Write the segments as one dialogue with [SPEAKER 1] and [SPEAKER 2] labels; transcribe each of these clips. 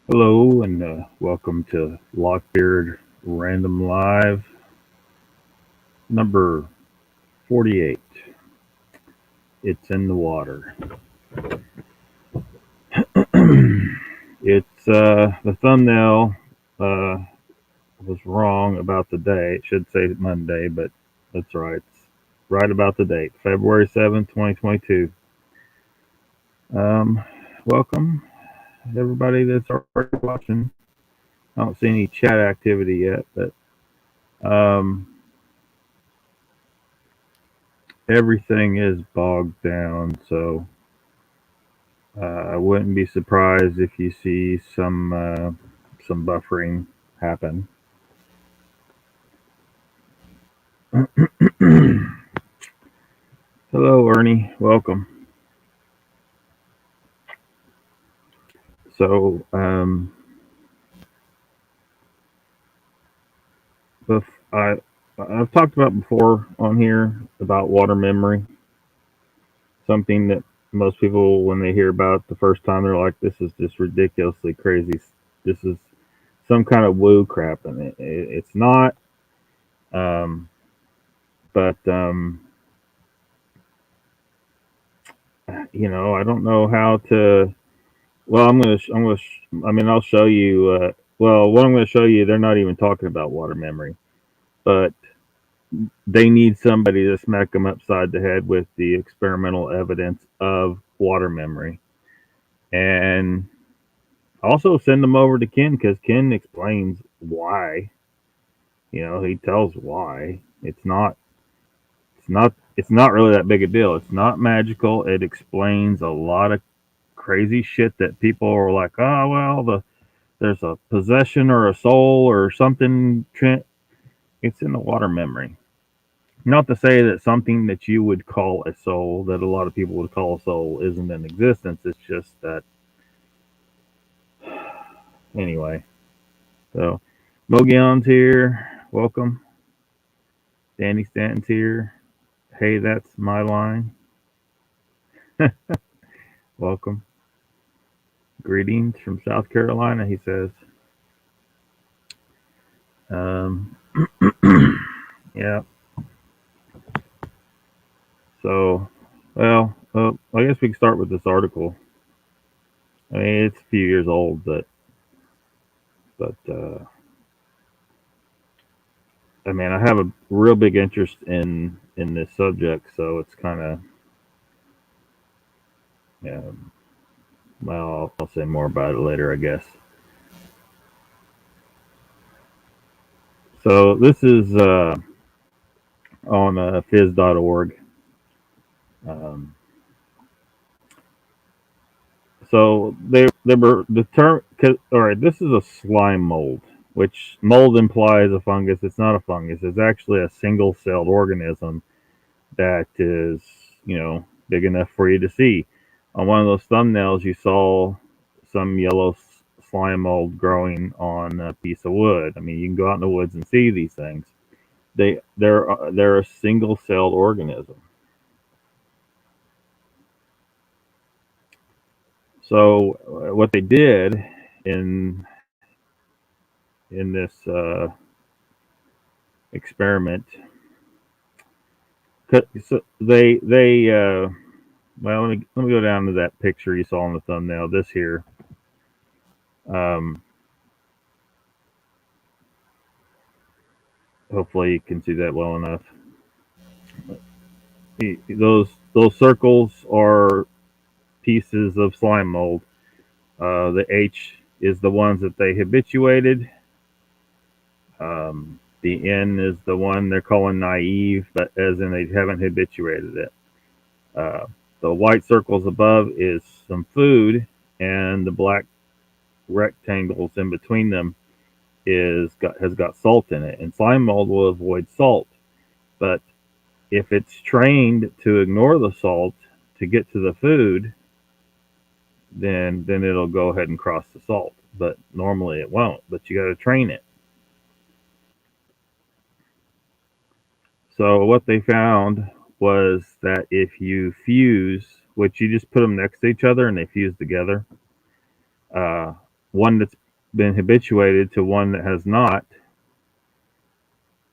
[SPEAKER 1] Hello and welcome to Lockbeard Random Live number 48. It's in the water. It's the thumbnail uh, was wrong about the day. It should say Monday, but that's right. It's right about the date, February 7th, 2022. Um, Welcome everybody that's already watching. I don't see any chat activity yet, but um, everything is bogged down, so I wouldn't be surprised if you see some buffering happen. Hello, Ernie. Welcome. So, I I've talked about before on here about water memory. Something that most people, when they hear about it the first time, they're like, "This is just ridiculously crazy. This is some kind of woo crap," and it's not. Um, but I don't know how to. Well, I mean, I'll show you. Well, what I'm going to show you, they're not even talking about water memory, but they need somebody to smack them upside the head with the experimental evidence of water memory, and also send them over to Ken because Ken explains why. He tells why. It's not really that big a deal. It's not magical. It explains a lot of crazy shit that people are like, oh well, there's a possession or a soul or something. It's in the water memory. Not to say that something that you would call a soul, that a lot of people would call a soul, isn't in existence. It's just that, anyway. So, Mogion's here. Welcome. Danny Stanton's here. Hey, that's my line. Welcome. Greetings from South Carolina, he says. Um, yeah. So, well, I guess we can start with this article. I mean, it's a few years old, but I mean, I have a real big interest in this subject, so it's kind of, well, I'll say more about it later, I guess. So this is on fizz.org. Um, so they were the term. All right, this is a slime mold, which mold implies a fungus. It's not a fungus. It's actually a single-celled organism that is, big enough for you to see. On one of those thumbnails, you saw some yellow slime mold growing on a piece of wood. I mean, you can go out in the woods and see these things. They're a single-celled organism. So what they did in this experiment, so they well, let me go down to that picture you saw on the thumbnail. This here. Um, Hopefully you can see that well enough. Those circles are pieces of slime mold. The H is the ones that they habituated. The N is the one they're calling naive, but as in they haven't habituated it. Uh, the white circles above is some food, and the black rectangles in between them has got salt in it. And slime mold will avoid salt, but if it's trained to ignore the salt to get to the food, then it'll go ahead and cross the salt. But normally it won't. But you got to train it. So what they found was that if you fuse, which you just put them next to each other and they fuse together, uh, one that's been habituated to one that has not,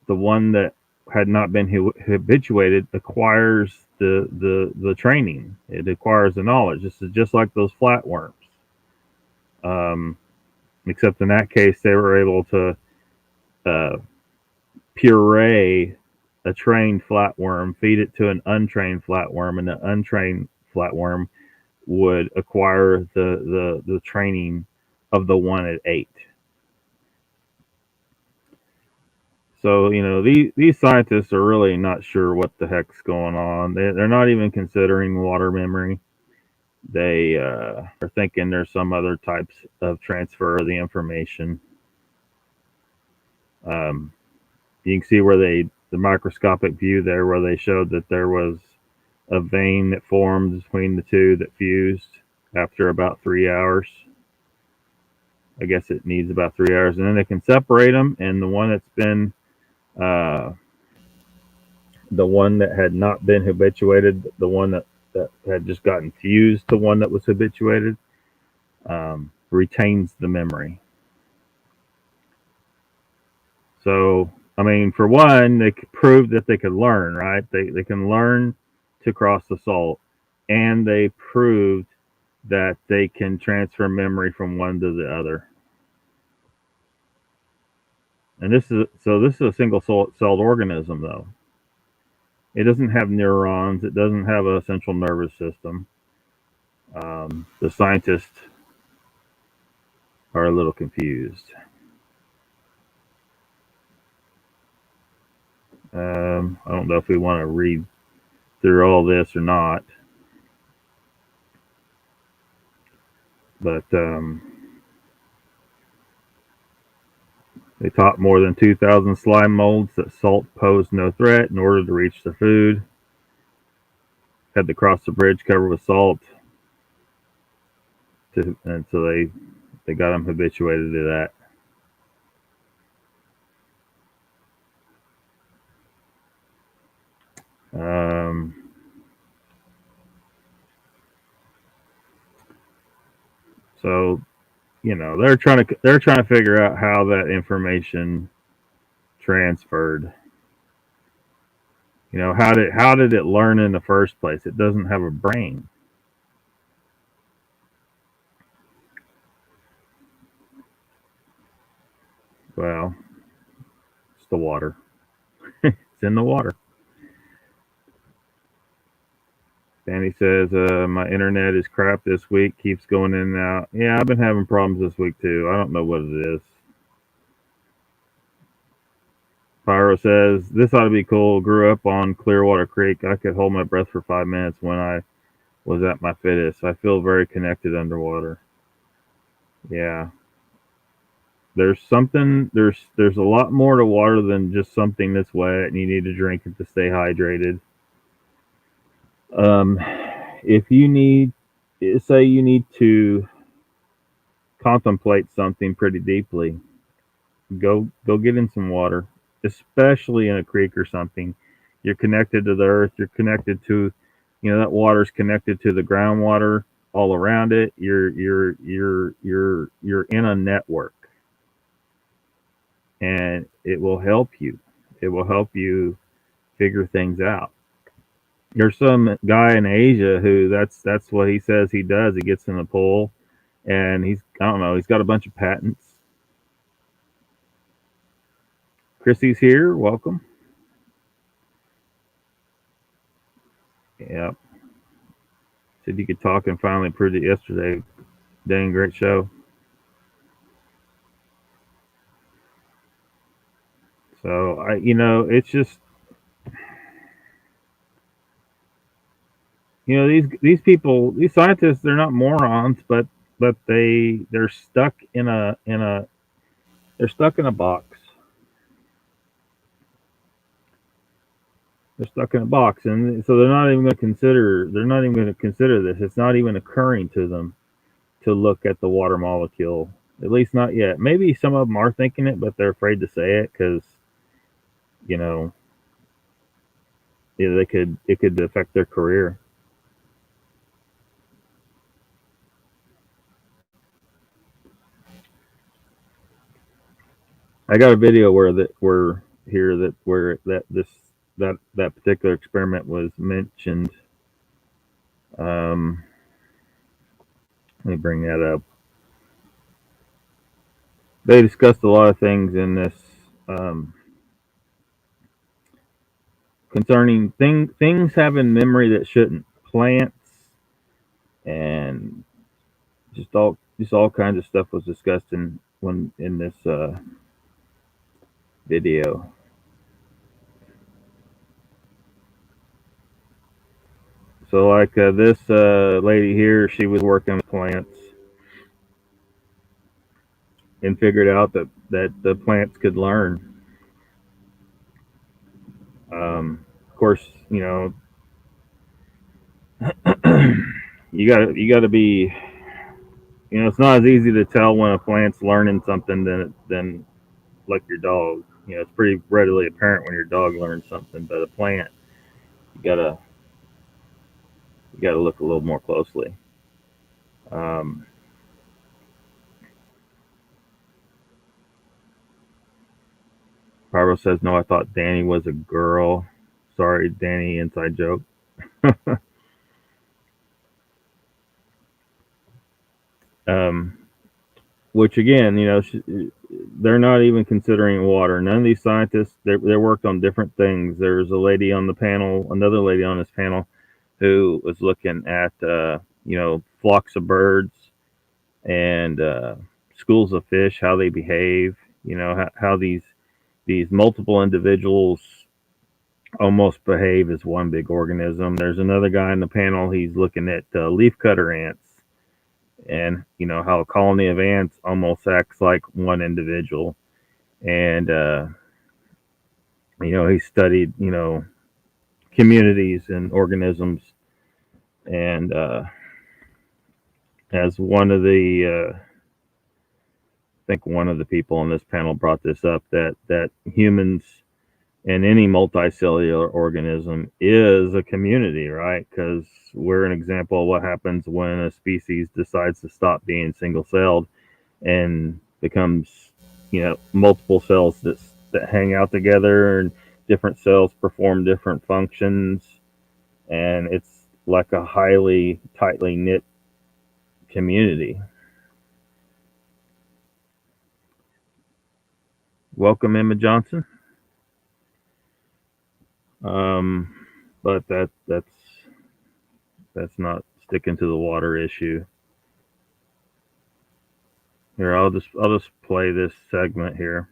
[SPEAKER 1] the one that had not been habituated acquires the training. It acquires the knowledge. This is just like those flatworms. Um, Except in that case, they were able to uh, puree a trained flatworm, feed it to an untrained flatworm, and the untrained flatworm would acquire the training of the one it ate. So these scientists are really not sure what the heck's going on. They're not even considering water memory. They are thinking there's some other types of transfer of the information. Um, you can see where the microscopic view there, where they showed that there was a vein that formed between the two that fused after about 3 hours. I guess it needs about 3 hours, and then they can separate them. And uh, the one that had not been habituated, the one that had just gotten fused to one that was habituated, retains the memory. So, I mean, for one, they proved that they could learn, right? They can learn to cross the salt, and they proved that they can transfer memory from one to the other. And this is a single celled organism, though. It doesn't have neurons. It doesn't have a central nervous system. The scientists are a little confused. I don't know if we want to read through all this or not, but they taught more than 2,000 slime molds that salt posed no threat in order to reach the food. Had to cross the bridge covered with salt, and so they got them habituated to that. Um, so they're trying to figure out how that information transferred. How did it learn in the first place? It doesn't have a brain. Well, it's the water. It's in the water. Danny says, my internet is crap this week, keeps going in and out. Yeah, I've been having problems this week too. I don't know what it is. Pyro says, this ought to be cool. Grew up on Clearwater Creek. I could hold my breath for 5 minutes when I was at my fittest. I feel very connected underwater. Yeah. There's a lot more to water than just something that's wet and you need to drink it to stay hydrated. Um, if you need, say you need to contemplate something pretty deeply, go get in some water, especially in a creek or something. You're connected to the earth. You're connected to, that water's connected to the groundwater all around it. You're in a network, and it will help you. It will help you figure things out. There's some guy in Asia who that's what he says he does. He gets in the pool, and I don't know, he's got a bunch of patents. Chrissy's here. Welcome. Yep. Said you could talk and finally proved it yesterday. Dang, great show. So it's just, these people, these scientists, they're not morons, but they're stuck they're stuck in a box. They're stuck in a box, and so they're not even going to consider this. It's not even occurring to them to look at the water molecule. At least not yet. Maybe some of them are thinking it, but they're afraid to say it because you know it could affect their career. I got a video where that particular experiment was mentioned. Um, Let me bring that up. They discussed a lot of things in this um, concerning things having memory that shouldn't. Plants and just all kinds of stuff was discussed in this video. So like this lady here, she was working with plants and figured out that the plants could learn. Of course, you got to be, it's not as easy to tell when a plant's learning something than like your dog. It's pretty readily apparent when your dog learns something, but a plant, you gotta you gotta look a little more closely. Um, Barbara says, "No, I thought Danny was a girl." Sorry, Danny. Inside joke. um, which again, they're not even considering water. None of these scientists, they worked on different things. There's a lady on the panel, another lady on this panel, who was looking at flocks of birds and schools of fish, how they behave. How these multiple individuals almost behave as one big organism. There's another guy in the panel. He's looking at leafcutter ants, and how a colony of ants almost acts like one individual. And he studied communities and organisms, and as one of the I think one of the people on this panel brought this up, that humans and any multicellular organism is a community, right? Because we're an example of what happens when a species decides to stop being single celled and becomes, multiple cells that hang out together, and different cells perform different functions, and it's like a highly tightly knit community. Welcome, Emma Johnson. Um, but that's not sticking to the water issue. Here, I'll just play this segment here.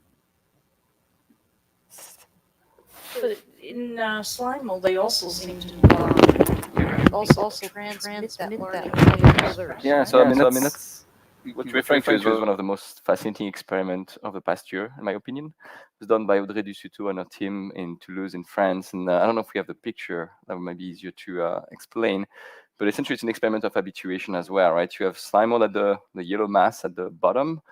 [SPEAKER 2] But in slime mold, they also seem to also transmit that learning to others.
[SPEAKER 3] Yeah,
[SPEAKER 2] Right?
[SPEAKER 3] so I mean that's what you're referring to is one of the most fascinating experiments of the past year, in my opinion. It was done by Audrey Dussutot and her team in Toulouse, in France. And I don't know if we have the picture. That might be easier to explain. But essentially, it's an experiment of habituation as well, right? You have slime mold at the yellow mass at the bottom,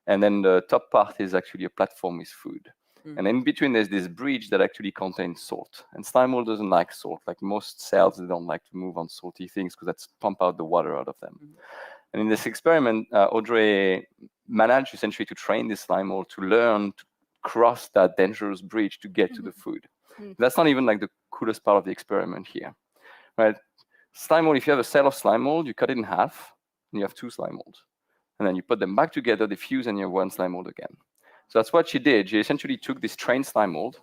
[SPEAKER 3] and then the top part is actually a platform with food. And in between, there's this bridge that actually contains salt. And slime mold doesn't like salt. Like most cells, they don't like to move on salty things because that's pump out the water out of them. And in this experiment, Audrey managed essentially to train this slime mold to learn to cross that dangerous bridge to get to the food. That's not even like the coolest part of the experiment here, right? Slime mold, if you have a cell of slime mold, you cut it in half, and you have two slime molds. And then you put them back together, they fuse, and you have one slime mold again. So that's what she did. She essentially took this trained slime mold,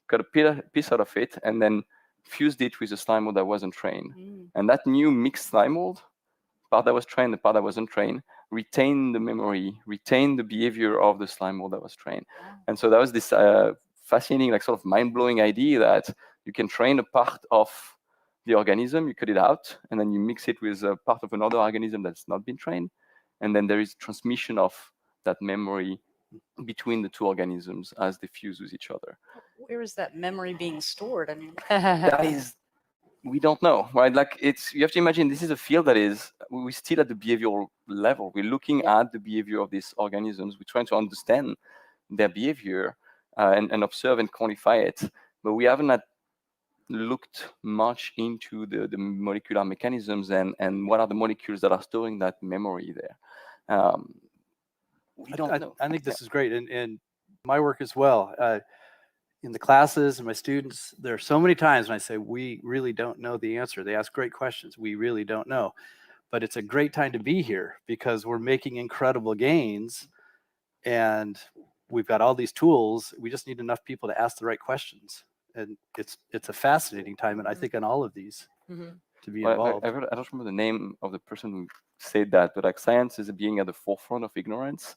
[SPEAKER 3] cut a piece out of it, and then fused it with a slime mold that wasn't trained. And that new mixed slime mold, part that was trained, the part that wasn't trained, retained the memory, retained the behavior of the slime mold that was trained. And so that was this fascinating, like sort of mind-blowing idea that you can train a part of the organism, you cut it out, and then you mix it with a part of another organism that's not been trained. And then there is transmission of that memory between the two organisms as they fuse with each other.
[SPEAKER 2] Where is that memory being stored? I mean,
[SPEAKER 3] That is, we don't know, right? Like you have to imagine this is a field that is, we're still at the behavioral level. We're looking at the behavior of these organisms. We're trying to understand their behavior and observe and quantify it. But we haven't looked much into the molecular mechanisms and what are the molecules that are storing that memory there. We don't know.
[SPEAKER 4] I think this is great. And my work as well. In the classes and my students, there are so many times when I say, we really don't know the answer. They ask great questions. We really don't know. But it's a great time to be here because we're making incredible gains and we've got all these tools. We just need enough people to ask the right questions. And it's a fascinating time. And I think on all of these to be involved.
[SPEAKER 3] I don't remember the name of the person who said that, but like science is being at the forefront of ignorance.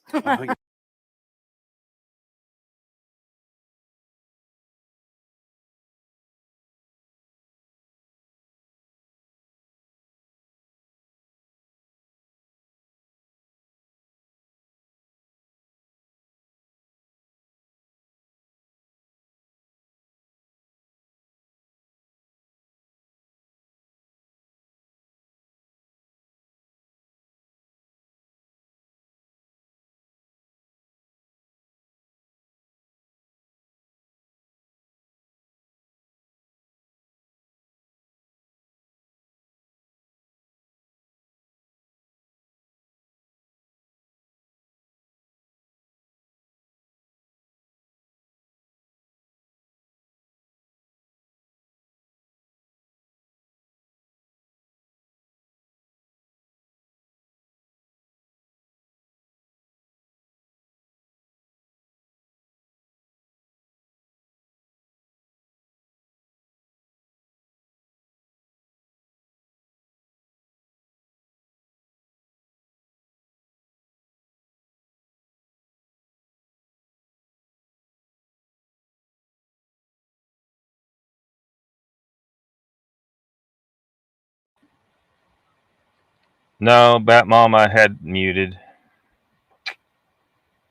[SPEAKER 1] No, Bat Mom, I had muted.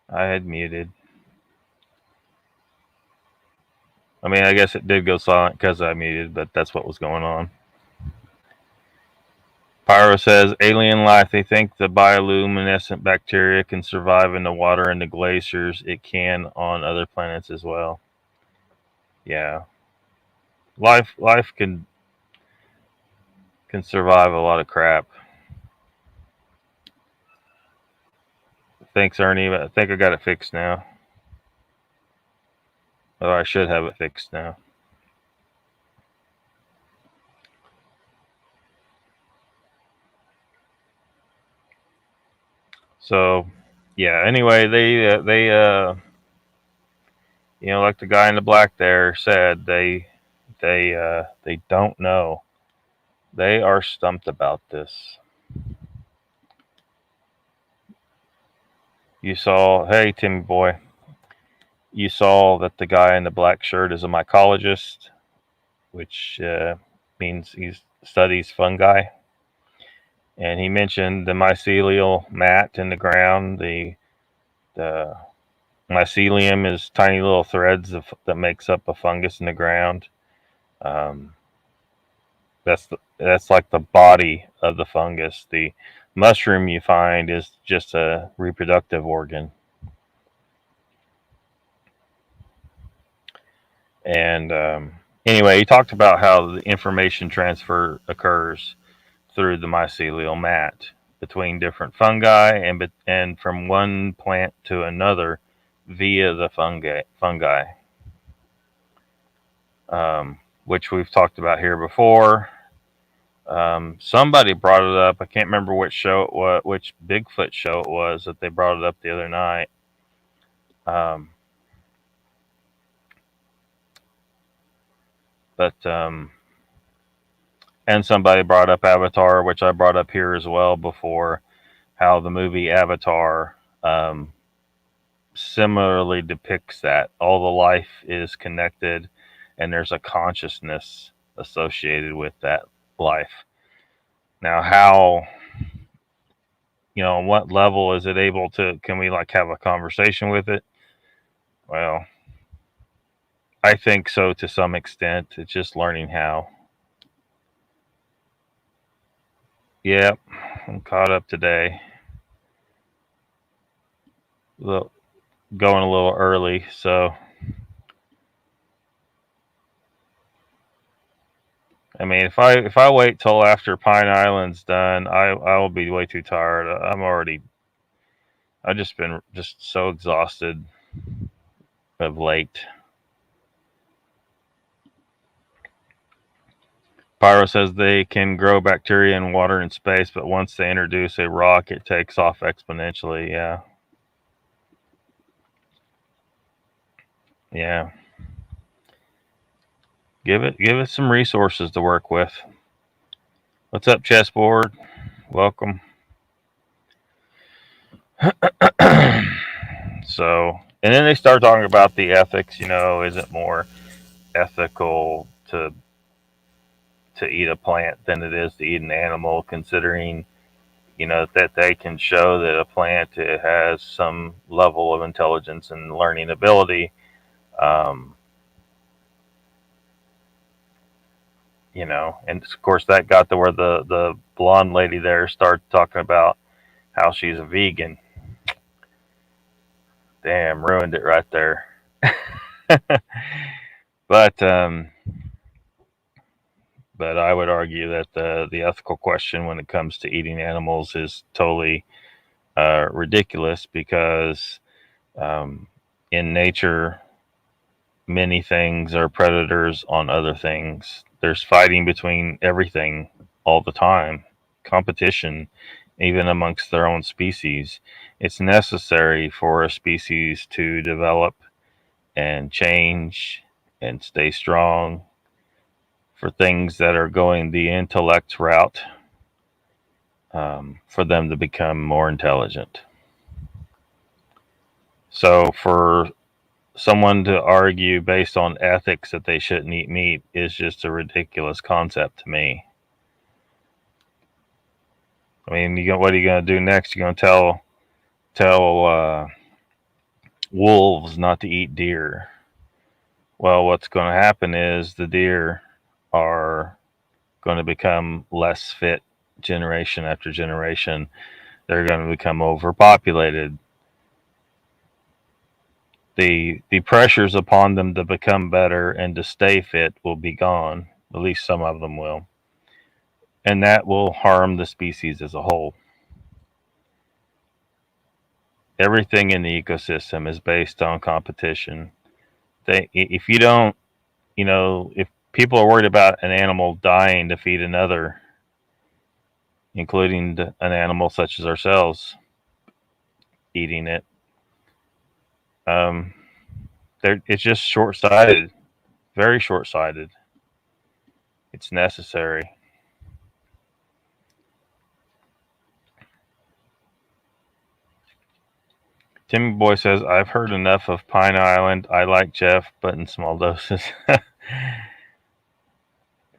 [SPEAKER 1] I mean, I guess it did go silent because I muted, but that's what was going on. Pyro says, alien life. They think the bioluminescent bacteria can survive in the water and the glaciers. It can on other planets as well. Yeah. Life can survive a lot of crap. Thanks, Ernie. I think I got it fixed now. Or I should have it fixed now. So, yeah. Anyway, they you know, like the guy in the black there said, they don't know. They are stumped about this. You saw, hey, Timmy boy, you saw that the guy in the black shirt is a mycologist, which means he studies fungi. And he mentioned the mycelial mat in the ground. The mycelium is tiny little threads that makes up a fungus in the ground. That's like the body of the fungus. The mushroom you find is just a reproductive organ. And anyway, he talked about how the information transfer occurs through the mycelial mat between different fungi and from one plant to another via the fungi, which we've talked about here before. Somebody brought it up. I can't remember which show it was, which Bigfoot show it was that they brought it up the other night. And somebody brought up Avatar, which I brought up here as well before, how the movie Avatar similarly depicts that all the life is connected and there's a consciousness associated with that life. Now, how, you know, on what level is it able to, can we like have a conversation with it? Well, I think so to some extent. It's just learning how. Yep, I'm caught up today. Going a little early, so I mean, if I wait till after Pine Island's done, I will be way too tired. I've just been so exhausted of late. Pyro says they can grow bacteria in water and space, but once they introduce a rock, it takes off exponentially. Yeah. Yeah. Give it some resources to work with. What's up, chessboard? Welcome. So, and then they start talking about the ethics. Is it more ethical to eat a plant than it is to eat an animal, considering that they can show that a plant has some level of intelligence and learning ability. um, and of course that got to where the blonde lady there started talking about how she's a vegan. Damn, ruined it right there. but I would argue that the ethical question when it comes to eating animals is totally ridiculous, because in nature, many things are predators on other things. There's fighting between everything all the time, competition, even amongst their own species. It's necessary for a species to develop and change and stay strong, for things that are going the intellect route, for them to become more intelligent. So for someone to argue based on ethics that they shouldn't eat meat is just a ridiculous concept to me. I mean, what are you going to do next? You're going to tell wolves not to eat deer. Well, what's going to happen is the deer are going to become less fit generation after generation. They're going to become overpopulated. The pressures upon them to become better and to stay fit will be gone. At least some of them will. And that will harm the species as a whole. Everything in the ecosystem is based on competition. If you don't, if people are worried about an animal dying to feed another, including an animal such as ourselves eating it, it's just short-sighted, very short-sighted. It's necessary. Timmy Boy says, I've heard enough of Pine Island. I like Jeff, but in small doses.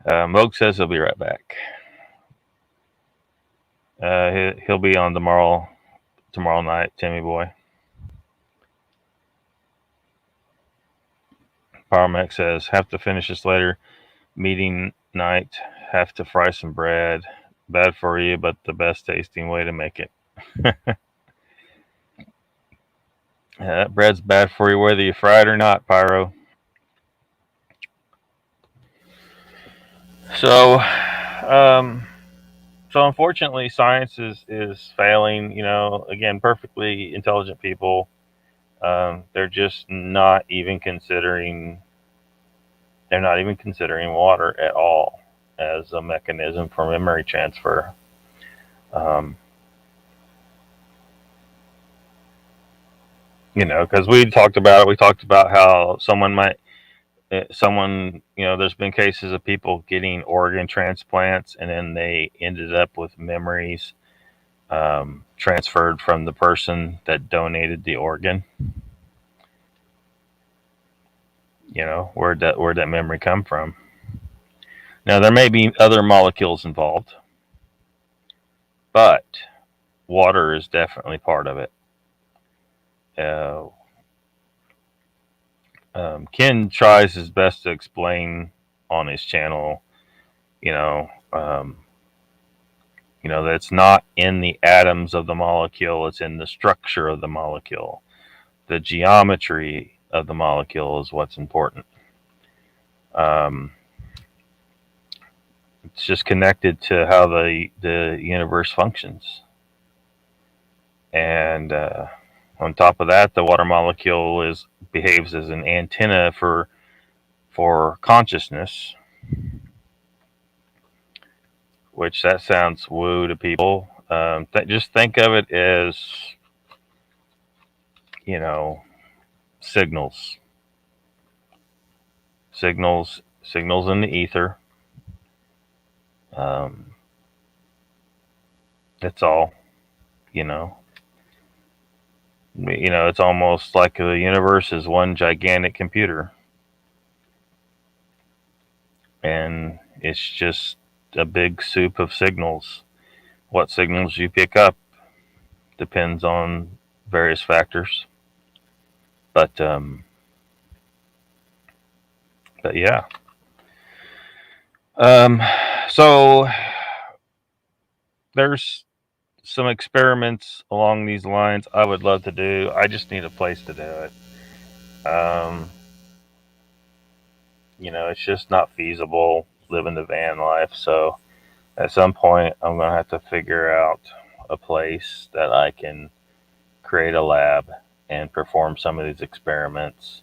[SPEAKER 1] Moog says he'll be right back. He'll be on tomorrow night, Timmy Boy. Powermax says, have to finish this later. Meeting night, have to fry some bread. Bad for you, but the best tasting way to make it. That bread's bad for you whether you fry it or not, Pyro. So unfortunately, science is failing. Again, perfectly intelligent people, they're just not even considering. They're not even considering water at all as a mechanism for memory transfer. Because we talked about how there's been cases of people getting organ transplants and then they ended up with memories transferred from the person that donated the organ. Where'd that memory come from? Now, there may be other molecules involved, but water is definitely part of it. Ken tries his best to explain on his channel, that it's not in the atoms of the molecule, it's in the structure of the molecule. The geometry of the molecule is what's important. It's just connected to how the universe functions. And On top of that, the water molecule behaves as an antenna for consciousness, which that sounds woo to people. Just think of it as, signals, signals in the ether. That's all. You know, it's almost like the universe is one gigantic computer, and it's just a big soup of signals. What signals you pick up depends on various factors, but yeah. So there's some experiments along these lines I would love to do. I just need a place to do it. It's just not feasible living the van life. So at some point, I'm going to have to figure out a place that I can create a lab and perform some of these experiments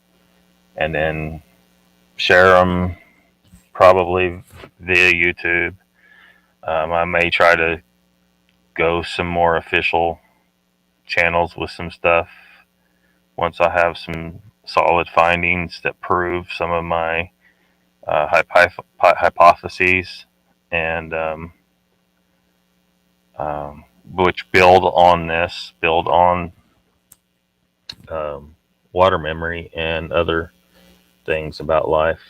[SPEAKER 1] and then share them probably via YouTube. I may try to go some more official channels with some stuff once I have some solid findings that prove some of my hypotheses, and which build on water memory and other things about life.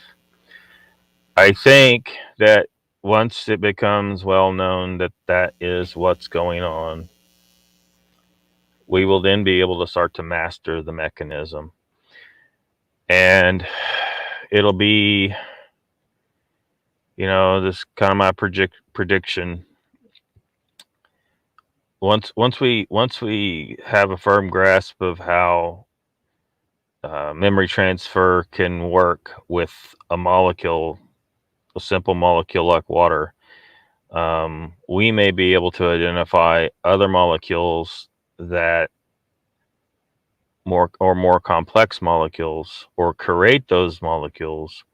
[SPEAKER 1] I think that once it becomes well known that that is what's going on, we will then be able to start to master the mechanism. And it'll be, this kind of my prediction. Once we have a firm grasp of how memory transfer can work with a simple molecule like water, we may be able to identify other molecules that more complex molecules, or create those molecules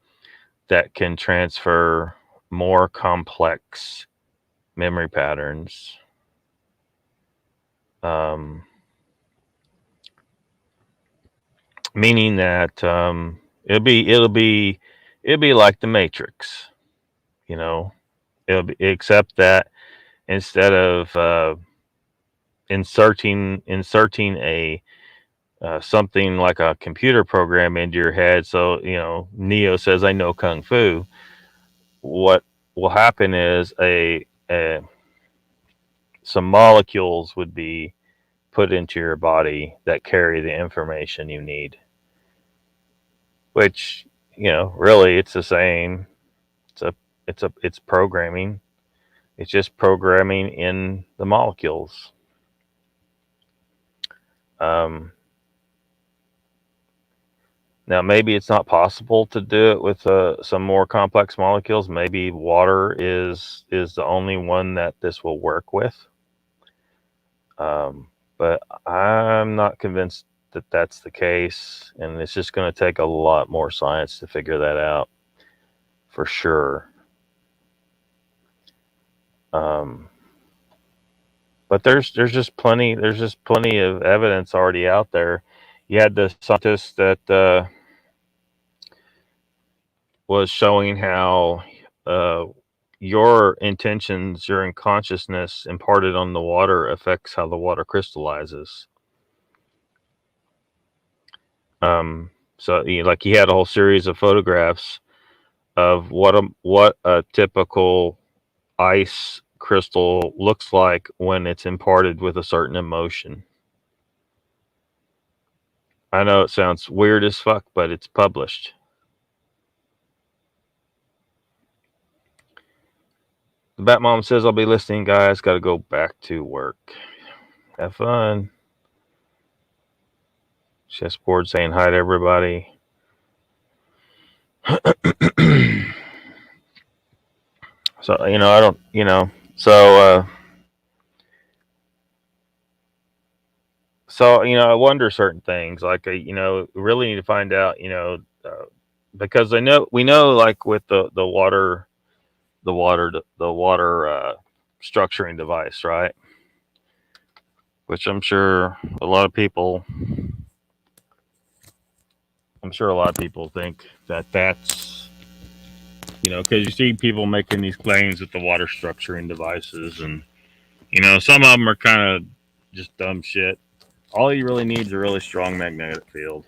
[SPEAKER 1] that can transfer more complex memory patterns. Meaning that it'll be like the Matrix, except that instead of inserting a something like a computer program into your head, so Neo says, "I know kung fu." What will happen is some molecules would be put into your body that carry the information you need, which really it's the same. It's programming. It's just programming in the molecules. Now, maybe it's not possible to do it with some more complex molecules. Maybe water is the only one that this will work with. But I'm not convinced that that's the case, and it's just going to take a lot more science to figure that out, for sure. But there's just plenty of evidence already out there. You had the scientist that was showing how your intentions, your unconsciousness imparted on the water affects how the water crystallizes. So like he had a whole series of photographs of what a typical ice crystal looks like when it's imparted with a certain emotion. I know it sounds weird as fuck, but it's published. The Bat Mom says, "I'll be listening, guys. Got to go back to work. Have fun." Chessboard saying hi to everybody. So I don't, So I wonder certain things. Like really need to find out. Because we know like with the water structuring device, right? Which I'm sure a lot of people think that that's because you see people making these claims with the water structuring devices, and some of them are kind of just dumb shit. All you really need is a really strong magnetic field,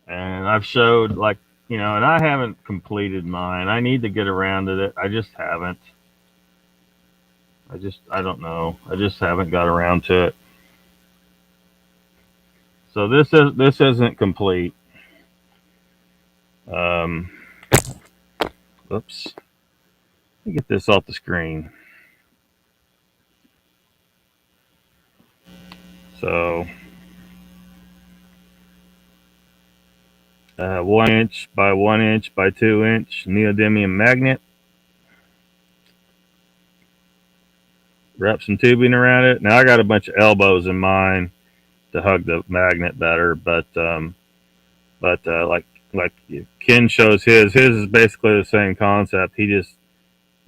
[SPEAKER 1] and I've showed and I haven't completed mine. I need to get around to it. I just haven't. I don't know. I just haven't got around to it. So this isn't complete. Um, Oops. Let me get this off the screen. So 1 inch by 1 inch by 2 inch neodymium magnet. Wrap some tubing around it. Now I got a bunch of elbows in mine to hug the magnet better, but like Ken shows his is basically the same concept. He just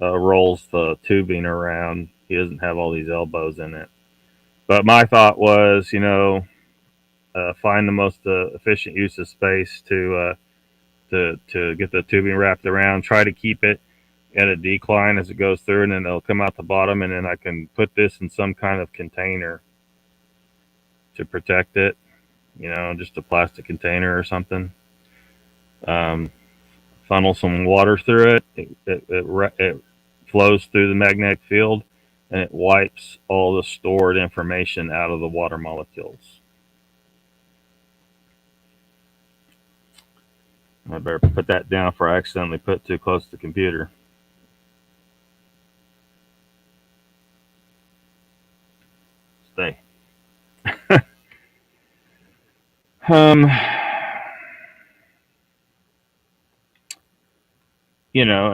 [SPEAKER 1] rolls the tubing around. He doesn't have all these elbows in it. But my thought was, find the most efficient use of space to get the tubing wrapped around. Try to keep it at a decline as it goes through, and then it'll come out the bottom, and then I can put this in some kind of container to protect it. Just a plastic container or something. Funnel some water through it. It flows through the magnetic field, and it wipes all the stored information out of the water molecules. I better put that down before I accidentally put it too close to the computer. Stay.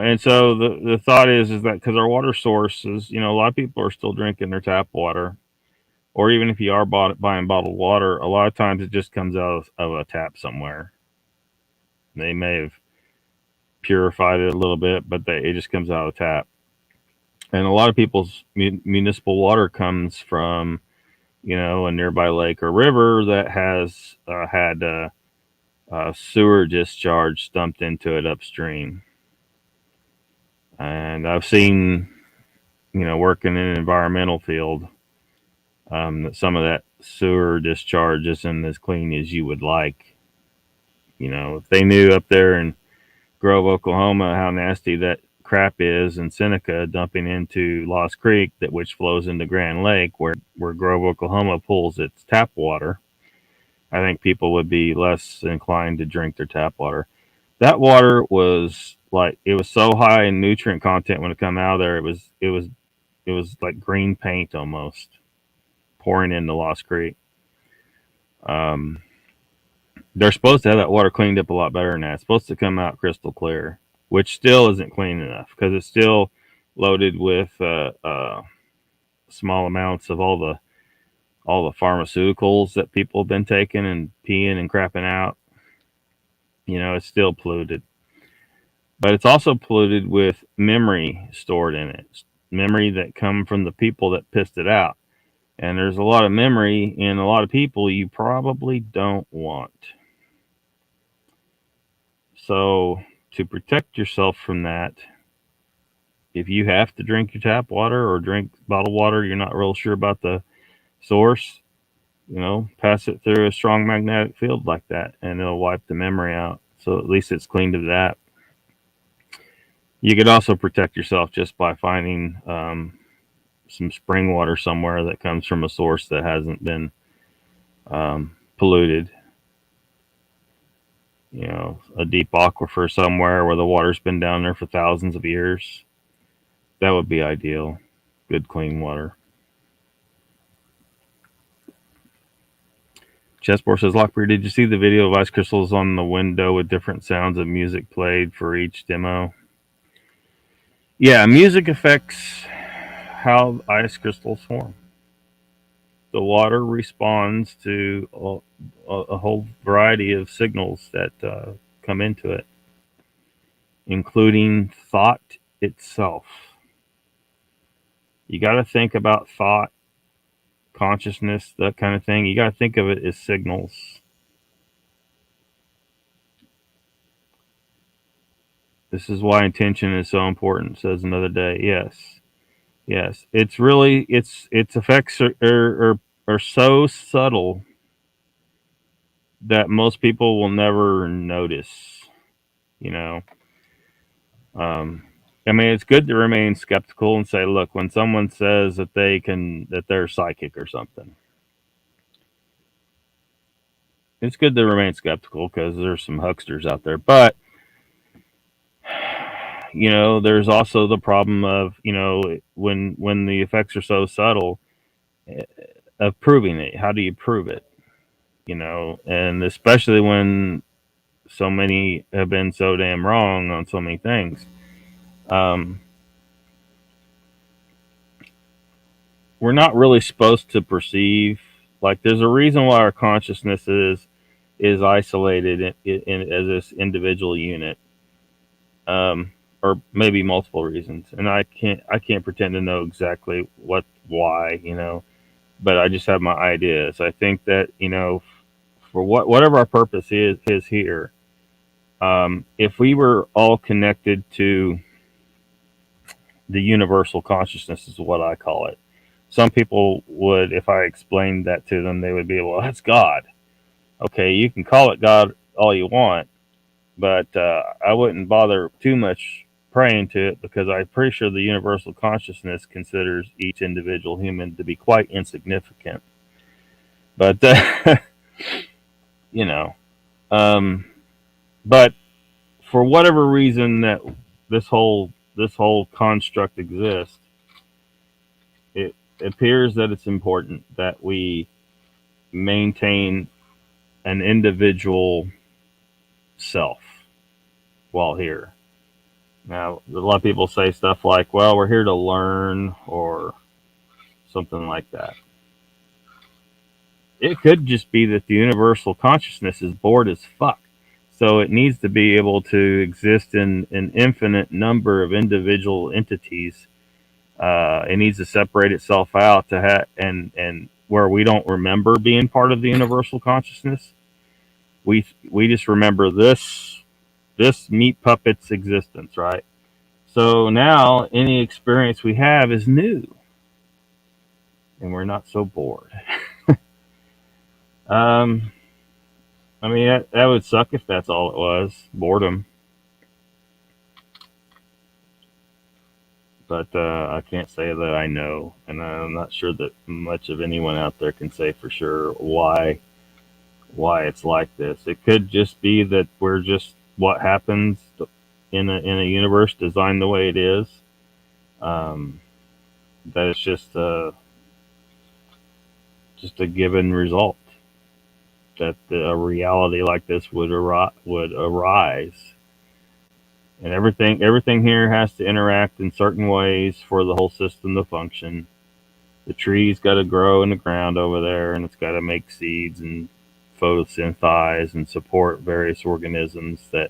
[SPEAKER 1] And so the thought is that because our water sources, a lot of people are still drinking their tap water, or even if you are buying bottled water, a lot of times it just comes out of a tap somewhere. They may have purified it a little bit, but it just comes out of the tap. And a lot of people's municipal water comes from, a nearby lake or river that has had sewer discharge dumped into it upstream. And I've seen, working in an environmental field, that some of that sewer discharge isn't as clean as you would like. If they knew up there in Grove, Oklahoma, how nasty that crap is in Seneca dumping into Lost Creek, which flows into Grand Lake, where Grove, Oklahoma pulls its tap water, I think people would be less inclined to drink their tap water. That water was it was so high in nutrient content when it come out of there, it was like green paint almost pouring into Lost Creek. They're supposed to have that water cleaned up a lot better than that. It's supposed to come out crystal clear, which still isn't clean enough because it's still loaded with small amounts of all the pharmaceuticals that people have been taking and peeing and crapping out. It's still polluted. But it's also polluted with memory stored in it. Memory that come from the people that pissed it out. And there's a lot of memory in a lot of people you probably don't want. So to protect yourself from that, if you have to drink your tap water or drink bottled water, you're not real sure about the source, pass it through a strong magnetic field like that, and it'll wipe the memory out. So at least it's clean to that. You could also protect yourself just by finding some spring water somewhere that comes from a source that hasn't been polluted. A deep aquifer somewhere where the water's been down there for thousands of years. That would be ideal. Good, clean water. Chessboard says, Lockbeard, did you see the video of ice crystals on the window with different sounds of music played for each demo? Yeah, music affects how ice crystals form. the water responds to a whole variety of signals that come into it, including thought itself. You got to think about thought, consciousness, that kind of thing. You got to think of it as signals. This is why intention is so important, says another day. Yes. It's really, its effects are so subtle that most people will never notice, you know. I mean, it's good to remain skeptical and say, look, when someone says that they're psychic or something, it's good to remain skeptical because there's some hucksters out there. But, you know, there's also the problem of, you know, when the effects are so subtle, of proving it. How do you prove it? You know, and especially when so many have been so damn wrong on so many things. We're not really supposed to perceive, like, there's a reason why our consciousness is isolated in as this individual unit, or maybe multiple reasons, and I can't pretend to know exactly why, you know, but I just have my ideas. I think that, you know, for whatever our purpose is here, if we were all connected to the universal consciousness, is what I call it. Some people would, if I explained that to them, they would be, well, that's God. Okay, you can call it God all you want, but I wouldn't bother too much praying to it, because I'm pretty sure the universal consciousness considers each individual human to be quite insignificant. But you know, but for whatever reason that this whole construct exists, it appears that it's important that we maintain an individual self while here. Now, a lot of people say stuff like, well, we're here to learn, or something like that. It could just be that the universal consciousness is bored as fuck. So it needs to be able to exist in an infinite number of individual entities. It needs to separate itself out to and where we don't remember being part of the universal consciousness. We just remember this meat puppet's existence, right? So now any experience we have is new, and we're not so bored. I mean, that would suck if that's all it was, boredom. But I can't say that I know, and I'm not sure that much of anyone out there can say for sure why it's like this. It could just be that we're just what happens in a universe designed the way it is. That it's just a given result, that a reality like this would arise, and everything here has to interact in certain ways for the whole system to function. The tree's got to grow in the ground over there, and it's got to make seeds and photosynthesize and support various organisms that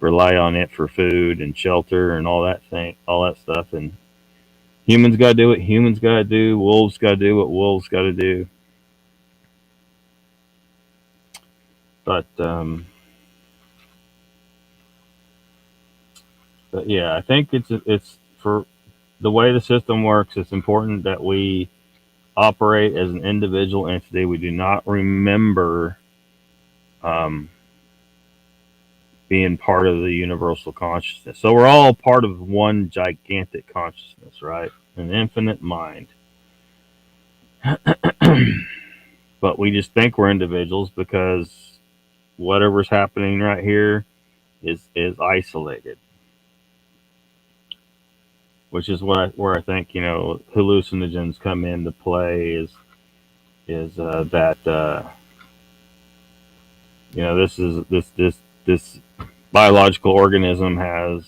[SPEAKER 1] rely on it for food and shelter and all that stuff. And humans got to do what humans got to do. Wolves got to do what wolves got to do. But yeah, I think it's for the way the system works. It's important that we operate as an individual entity. We do not remember being part of the universal consciousness. So we're all part of one gigantic consciousness, right? An infinite mind. But we just think we're individuals because whatever's happening right here is isolated. Which is where I think, you know, hallucinogens come into play, is that you know, this biological organism has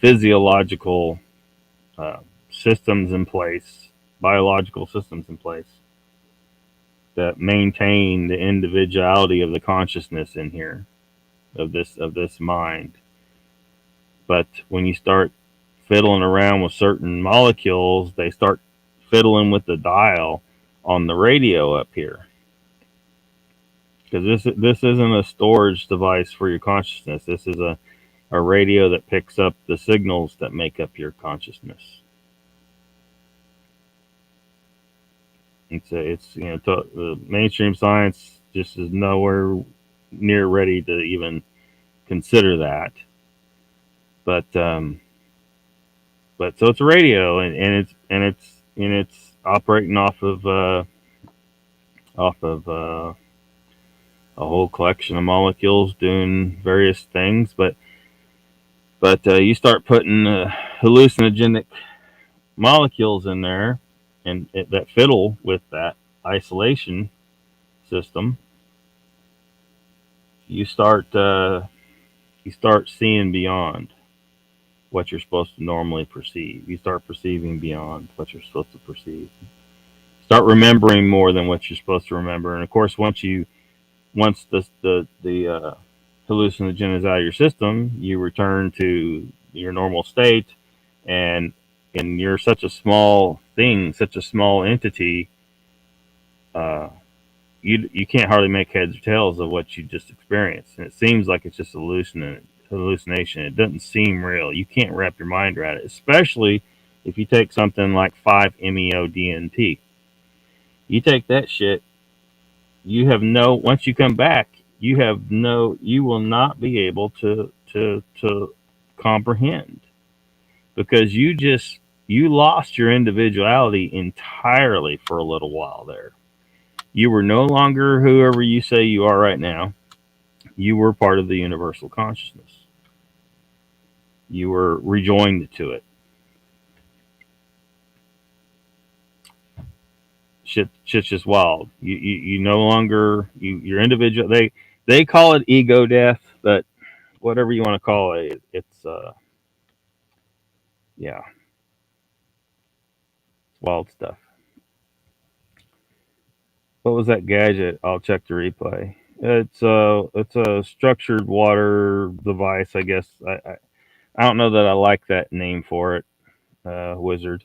[SPEAKER 1] physiological systems in place biological systems in place that maintain the individuality of the consciousness in here, of this mind. But when you start fiddling around with certain molecules, they start fiddling with the dial on the radio up here. Because this isn't a storage device for your consciousness. This is a radio that picks up the signals that make up your consciousness. It's the mainstream science just is nowhere near ready to even consider that. But so it's a radio, and it's operating off of a whole collection of molecules doing various things. But you start putting hallucinogenic molecules in there, and that fiddle with that isolation system, you start seeing beyond what you're supposed to normally perceive. You start perceiving beyond what you're supposed to perceive. Start remembering more than what you're supposed to remember. And of course, once the hallucinogen is out of your system, you return to your normal state, and you're such a small thing, such a small entity. You can't hardly make heads or tails of what you just experienced, and it seems like it's just hallucination. It doesn't seem real. You can't wrap your mind around it, especially if you take something like 5-MeO-DMT. You take that shit, once you come back, you will not be able to comprehend, because you lost your individuality entirely for a little while there. You were no longer whoever you say you are right now. You were part of the universal consciousness. You were rejoined to it. Shit's just wild. You no longer your individual. They call it ego death, but whatever you want to call it, it's yeah, it's wild stuff. What was that gadget? I'll check the replay. It's a structured water device, I guess. I don't know that I like that name for it, wizard.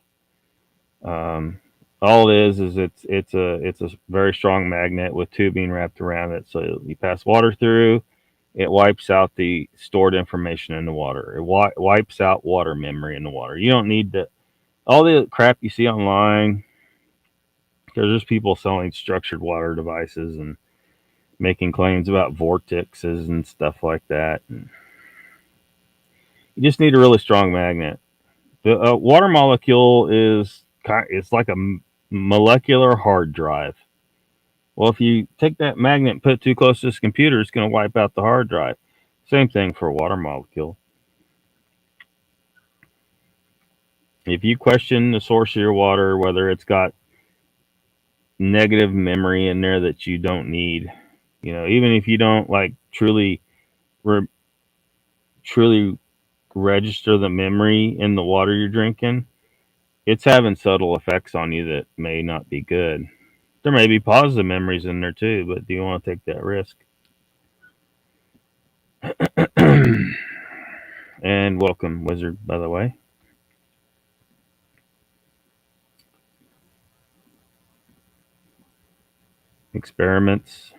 [SPEAKER 1] All it is it's a very strong magnet with tubing wrapped around it. So you pass water through, it wipes out the stored information in the water. It wipes out water memory in the water. You don't need all the crap you see online. There's just people selling structured water devices and making claims about vortexes and stuff like that. And you just need a really strong magnet. The water molecule it's like a molecular hard drive. Well, if you take that magnet and put it too close to this computer, it's going to wipe out the hard drive. Same thing for a water molecule. If you question the source of your water, whether it's got negative memory in there that you don't need, even if you don't like truly register the memory in the water you're drinking, it's having subtle effects on you that may not be good. There may be positive memories in there too, but do you want to take that risk? And welcome, wizard, by the way. Experiments.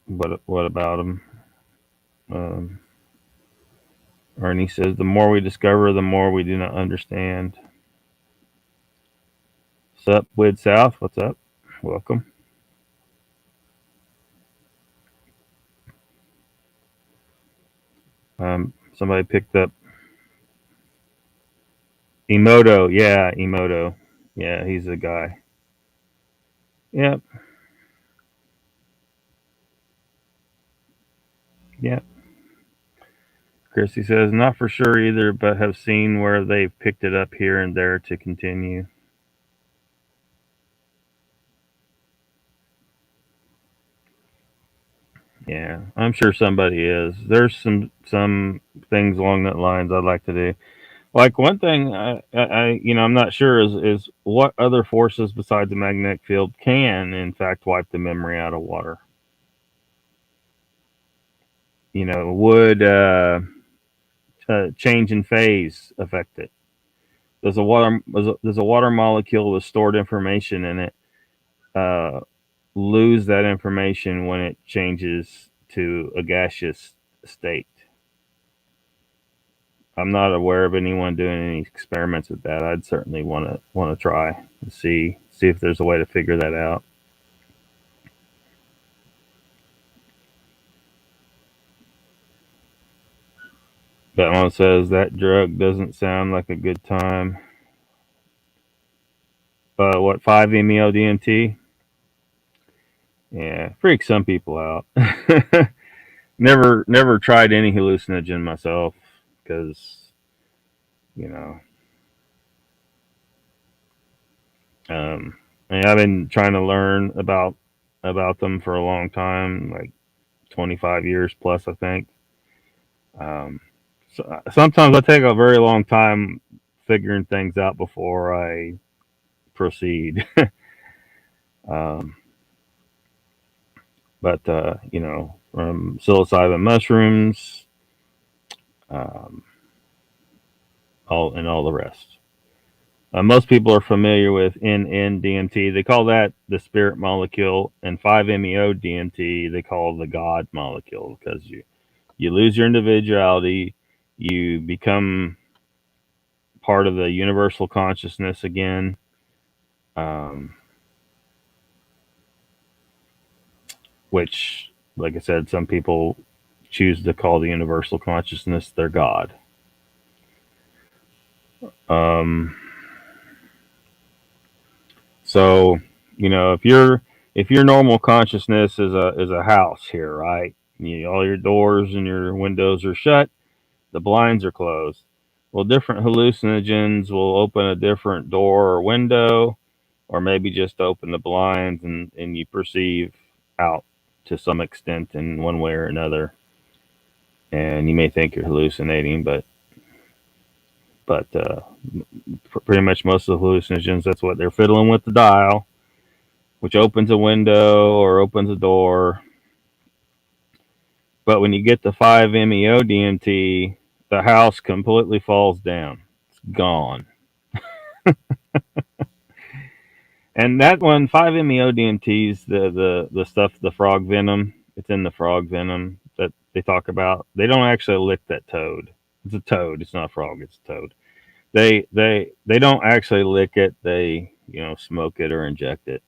[SPEAKER 1] What about them? Ernie says, the more we discover, the more we do not understand. Sup, Wid South? What's up? Welcome. Somebody picked up Emoto. Yeah, Emoto. Yeah, he's a guy. Yep. Yep. Chrissy says, not for sure either, but have seen where they've picked it up here and there to continue. Yeah, I'm sure somebody is. There's some things along that lines I'd like to do. Like one thing I'm not sure is what other forces besides the magnetic field can in fact wipe the memory out of water. Would change in phase affect it? Does a water molecule with stored information in it uh, lose that information when it changes to a gaseous state? I'm not aware of anyone doing any experiments with that. I'd certainly want to try and see if there's a way to figure that out. That one says that drug doesn't sound like a good time. What 5-MeO DMT? Yeah, freaks some people out. Never tried any hallucinogen myself because you know I've been trying to learn about them for a long time, like 25 years plus, I think. So sometimes I take a very long time figuring things out before I proceed. um, but from psilocybin mushrooms, um, all the rest. Most people are familiar with NN-DMT. They call that the spirit molecule, and 5-MeO DMT they call the God molecule because you lose your individuality, you become part of the universal consciousness again. Which, like I said, some people choose to call the universal consciousness their God. So, if your normal consciousness is a house here, right? All your doors and your windows are shut, the blinds are closed. Well, different hallucinogens will open a different door or window, or maybe just open the blinds and you perceive out to some extent in one way or another. And you may think you're hallucinating, but pretty much most of the hallucinogens, that's what they're fiddling with the dial, which opens a window or opens a door. But when you get the 5-MeO DMT, the house completely falls down. It's gone. And that one, 5-MeO DMT's the stuff, the frog venom. It's in the frog venom that they talk about. They don't actually lick that toad. It's a toad. It's not a frog. It's a toad. They don't actually lick it. They smoke it or inject it.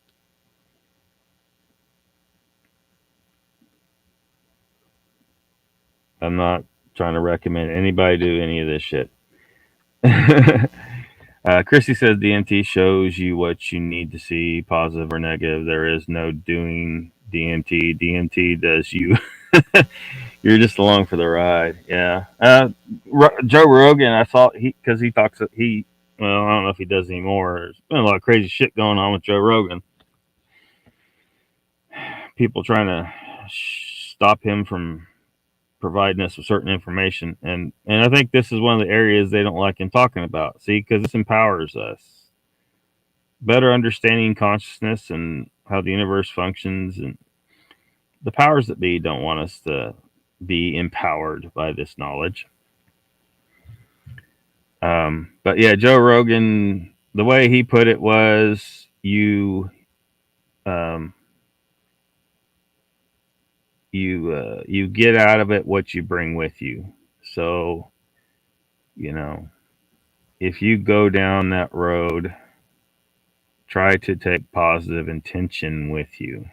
[SPEAKER 1] I'm not trying to recommend anybody do any of this shit. Chrissy says DMT shows you what you need to see, positive or negative. There is no doing DMT. DMT does you. You're just along for the ride. Yeah. Joe Rogan, I saw because he talks. Well, I don't know if he does anymore. There's been a lot of crazy shit going on with Joe Rogan. People trying to stop him from providing us with certain information, and I think this is one of the areas they don't like him talking about. See, because this empowers us, better understanding consciousness and how the universe functions, and the powers that be don't want us to be empowered by this knowledge. But yeah, Joe Rogan, the way he put it was you get out of it what you bring with you. So, if you go down that road, try to take positive intention with you.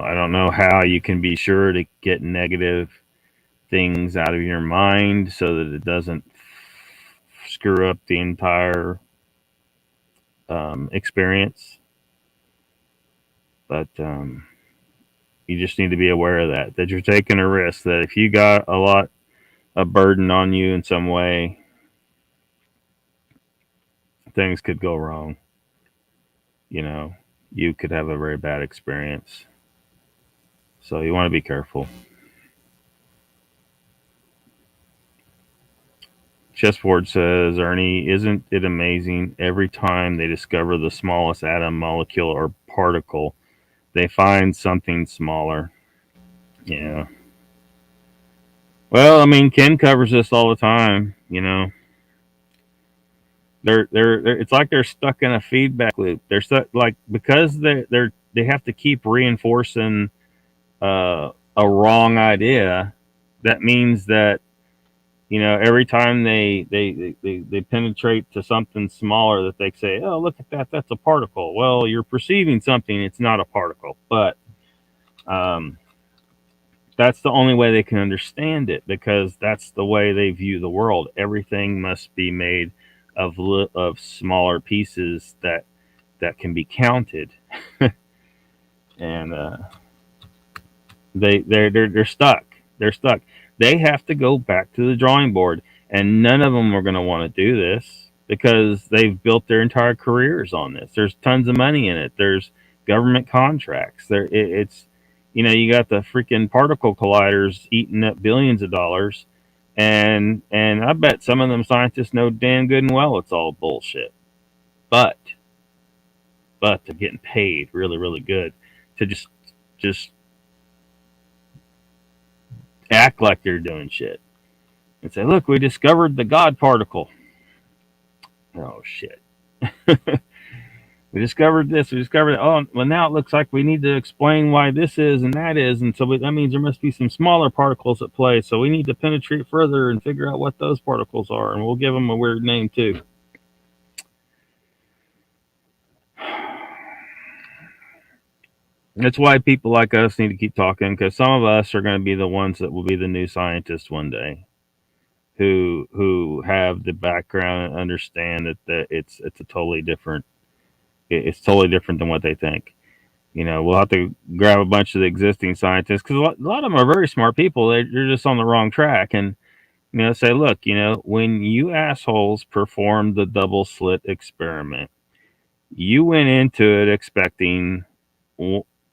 [SPEAKER 1] I don't know how you can be sure to get negative things out of your mind so that it doesn't screw up the entire experience. But you just need to be aware of that you're taking a risk, that if you got a burden on you in some way, things could go wrong. You could have a very bad experience. So you want to be careful. Chessboard says, Ernie, isn't it amazing? Every time they discover the smallest atom, molecule, or particle, they find something smaller. Yeah. Well, I mean, Ken covers this all the time. It's like they're stuck in a feedback loop. They're stuck, like, because they have to keep reinforcing a wrong idea. That means that every time they penetrate to something smaller, that they say, oh, look at that, that's a particle. Well, you're perceiving something, it's not a particle. But that's the only way they can understand it, because that's the way they view the world. Everything must be made of smaller pieces that can be counted. And they're stuck. They're stuck. They have to go back to the drawing board, and none of them are going to want to do this because they've built their entire careers on this. There's tons of money in it. There's government contracts. It's you got the freaking particle colliders eating up billions of dollars, and I bet some of them scientists know damn good and well it's all bullshit. But they're getting paid really, really good to just act like they're doing shit and say, look, we discovered the God particle. Oh, shit. We discovered this. We discovered that. Oh, well, now it looks like we need to explain why this is and that is. And so that means there must be some smaller particles at play. So we need to penetrate further and figure out what those particles are. And we'll give them a weird name, too. That's why people like us need to keep talking, because some of us are going to be the ones that will be the new scientists one day, who have the background and understand that it's a totally different. It's totally different than what they think. We'll have to grab a bunch of the existing scientists, because a lot of them are very smart people. They're just on the wrong track, and say, look, when you assholes performed the double slit experiment, you went into it expecting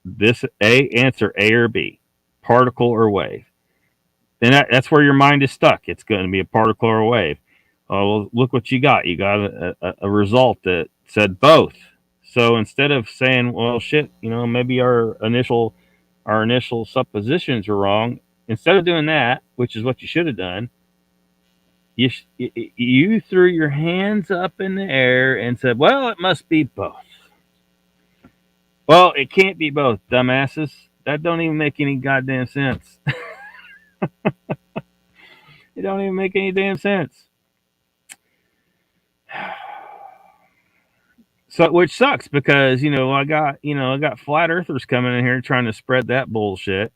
[SPEAKER 1] this answer A or B, particle or wave. Then that's where your mind is stuck. It's going to be a particle or a wave. Oh, well, look what you got. You got a result that said both. So instead of saying, well, shit, maybe our initial suppositions were wrong, instead of doing that, which is what you should have done, you threw your hands up in the air and said, well, it must be both. Well, it can't be both, dumbasses. That don't even make any goddamn sense. It don't even make any damn sense. So, which sucks, because I got flat earthers coming in here trying to spread that bullshit.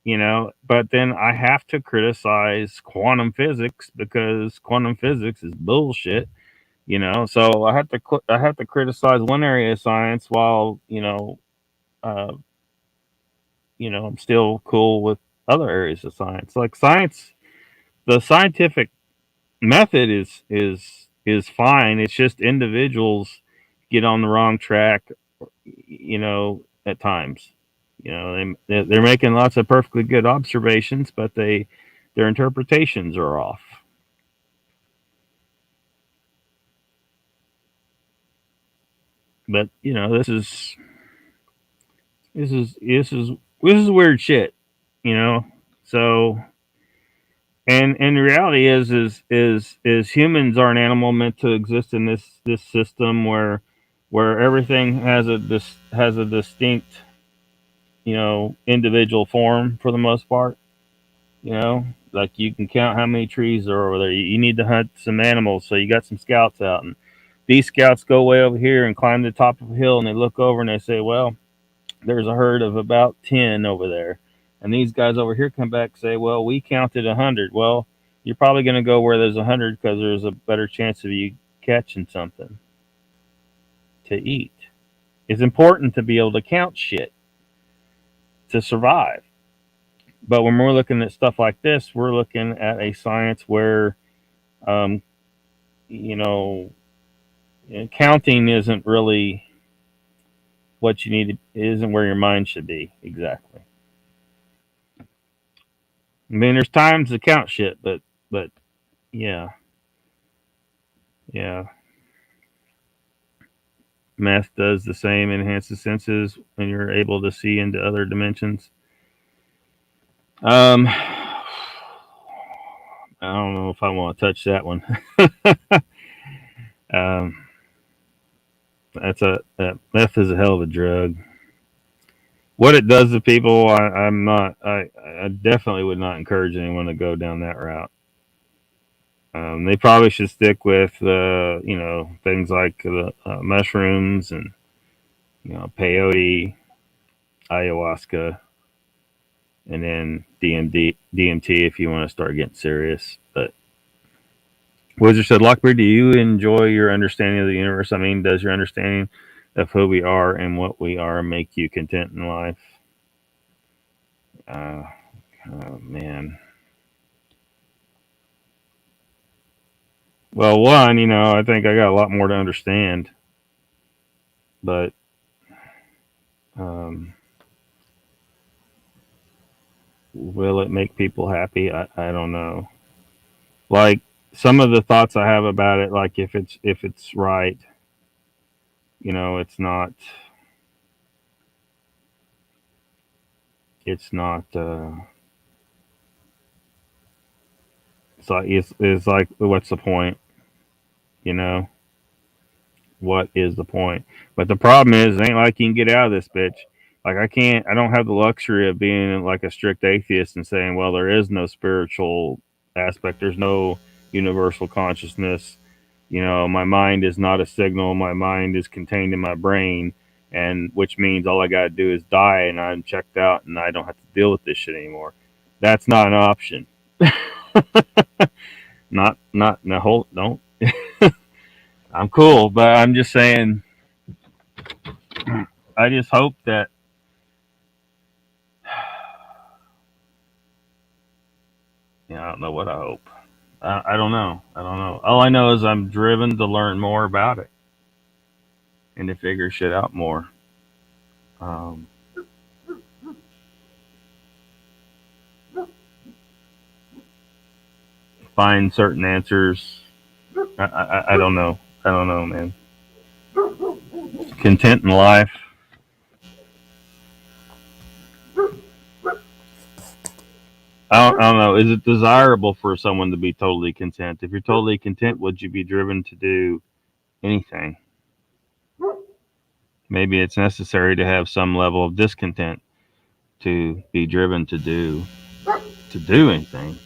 [SPEAKER 1] But then I have to criticize quantum physics, because quantum physics is bullshit. So I have to criticize one area of science while I'm still cool with other areas of science. Like science, the scientific method is fine. It's just individuals get on the wrong track, at times. They're making lots of perfectly good observations, but their interpretations are off. But this is weird shit. So, and the reality is humans are an animal meant to exist in this system where everything has a distinct individual form for the most part. Like you can count how many trees are over there. You need to hunt some animals, so you got some scouts out, and these scouts go way over here and climb the top of a hill, and they look over and they say, well, there's a herd of about 10 over there. And these guys over here come back and say, well, we counted 100. Well, you're probably going to go where there's 100, because there's a better chance of you catching something to eat. It's important to be able to count shit to survive. But when we're looking at stuff like this, we're looking at a science where, counting isn't really what you need. It isn't where your mind should be exactly. I mean, there's times to count shit, but yeah. Yeah. Meth does the same, enhance the senses when you're able to see into other dimensions. I don't know if I want to touch that one. um, meth is a hell of a drug. What it does to people, I definitely would not encourage anyone to go down that route. They probably should stick with, things like the mushrooms and, peyote, ayahuasca, and then DMT if you want to start getting serious. But Wizard said, Lockbeard, do you enjoy your understanding of the universe? I mean, does your understanding of who we are and what we are make you content in life? Oh, man. Well, one, I think I got a lot more to understand. But will it make people happy? I don't know. Like some of the thoughts I have about it, like if it's right, it's not it's not it's like what's the point? You know? What is the point? But the problem is it ain't like you can get out of this bitch. Like I don't have the luxury of being like a strict atheist and saying, well, there is no spiritual aspect, there's no universal consciousness. My mind is not a signal, my mind is contained in my brain, and which means all I gotta do is die and I'm checked out and I don't have to deal with this shit anymore. That's not an option. Not no hold don't I'm cool, but I'm just saying I just hope that I don't know what I hope. I don't know. I don't know. All I know is I'm driven to learn more about it and to figure shit out more. Um, find certain answers. I don't know. I don't know, man. Content in life. I don't know. Is it desirable for someone to be totally content? If you're totally content, would you be driven to do anything? Maybe it's necessary to have some level of discontent to be driven to do anything.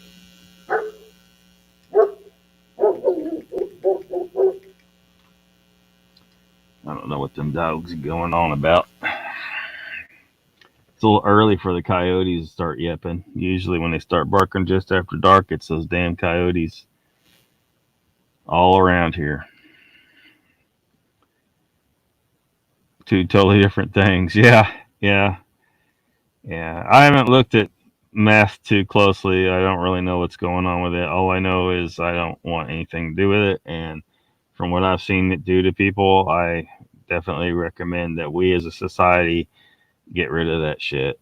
[SPEAKER 1] I don't know what them dogs are going on about. It's a little early for the coyotes to start yipping. Usually when they start barking just after dark, it's those damn coyotes all around here. Two totally different things. Yeah. I haven't looked at meth too closely. I don't really know what's going on with it. All I know is I don't want anything to do with it. And from what I've seen it do to people, I definitely recommend that we as a society get rid of that shit.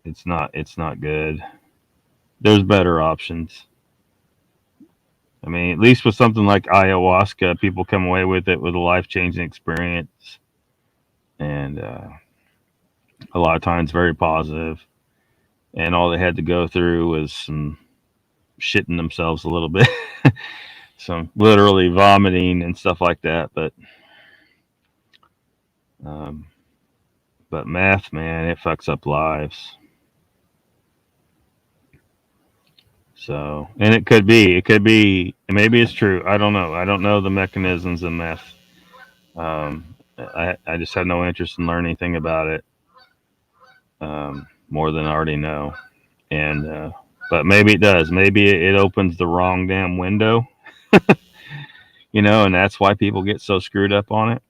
[SPEAKER 1] It's not good. There's better options. I mean, at least with something like ayahuasca, people come away with it with a life changing experience, and a lot of times very positive. And all they had to go through was some shitting themselves a little bit, some literally vomiting and stuff like that. But meth, man, it fucks up lives. So, and it could be, maybe it's true. I don't know. I don't know the mechanisms of meth. I just have no interest in learning anything about it more than I already know. And but maybe it does. Maybe it opens the wrong damn window, and that's why people get so screwed up on it.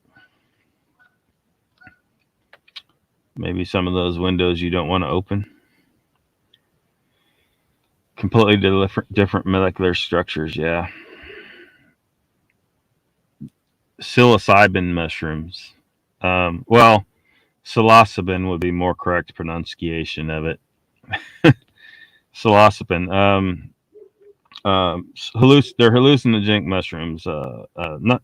[SPEAKER 1] Maybe some of those windows you don't want to open. Completely different molecular structures, yeah. Psilocybin mushrooms. Well, psilocybin would be more correct pronunciation of it. Psilocybin. They're hallucinogenic mushrooms. Not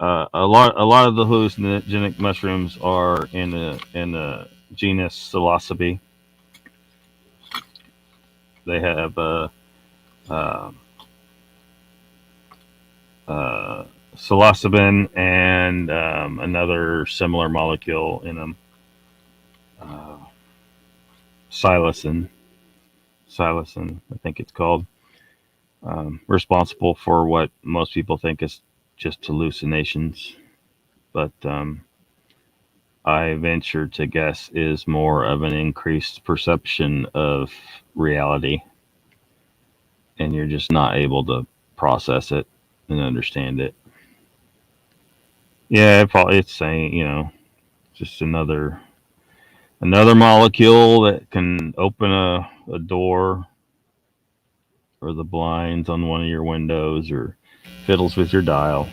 [SPEAKER 1] a lot of the hallucinogenic mushrooms are in the genus Psilocybe. They have uh, psilocybin and another similar molecule in them, uh, psilocin. Psilocin, I think it's called. Responsible for what most people think is just hallucinations, but I venture to guess is more of an increased perception of reality, and you're just not able to process it and understand it. Yeah, it's saying, just another molecule that can open a door or the blinds on one of your windows or fiddles with your dial.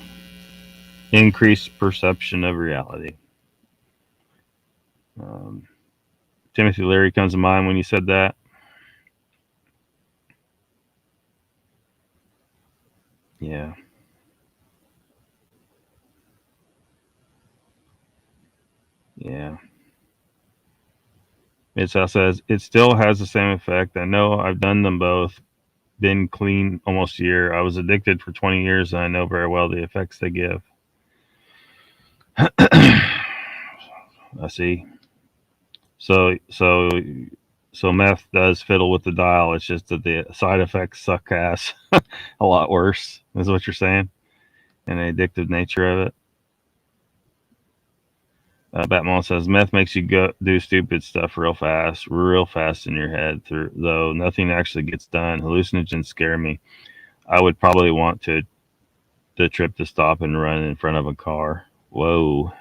[SPEAKER 1] Increased perception of reality. Um, Timothy Leary comes to mind when you said that. Yeah. Yeah. It says it still has the same effect. I know I've done them both. Been clean almost a year. I was addicted for 20 years, and I know very well the effects they give. I see. So meth does fiddle with the dial. It's just that the side effects suck ass a lot worse, is what you're saying, and the addictive nature of it. Batman says meth makes you go do stupid stuff real fast in your head. Though nothing actually gets done. Hallucinogens scare me. I would probably want the trip to stop and run in front of a car. Whoa.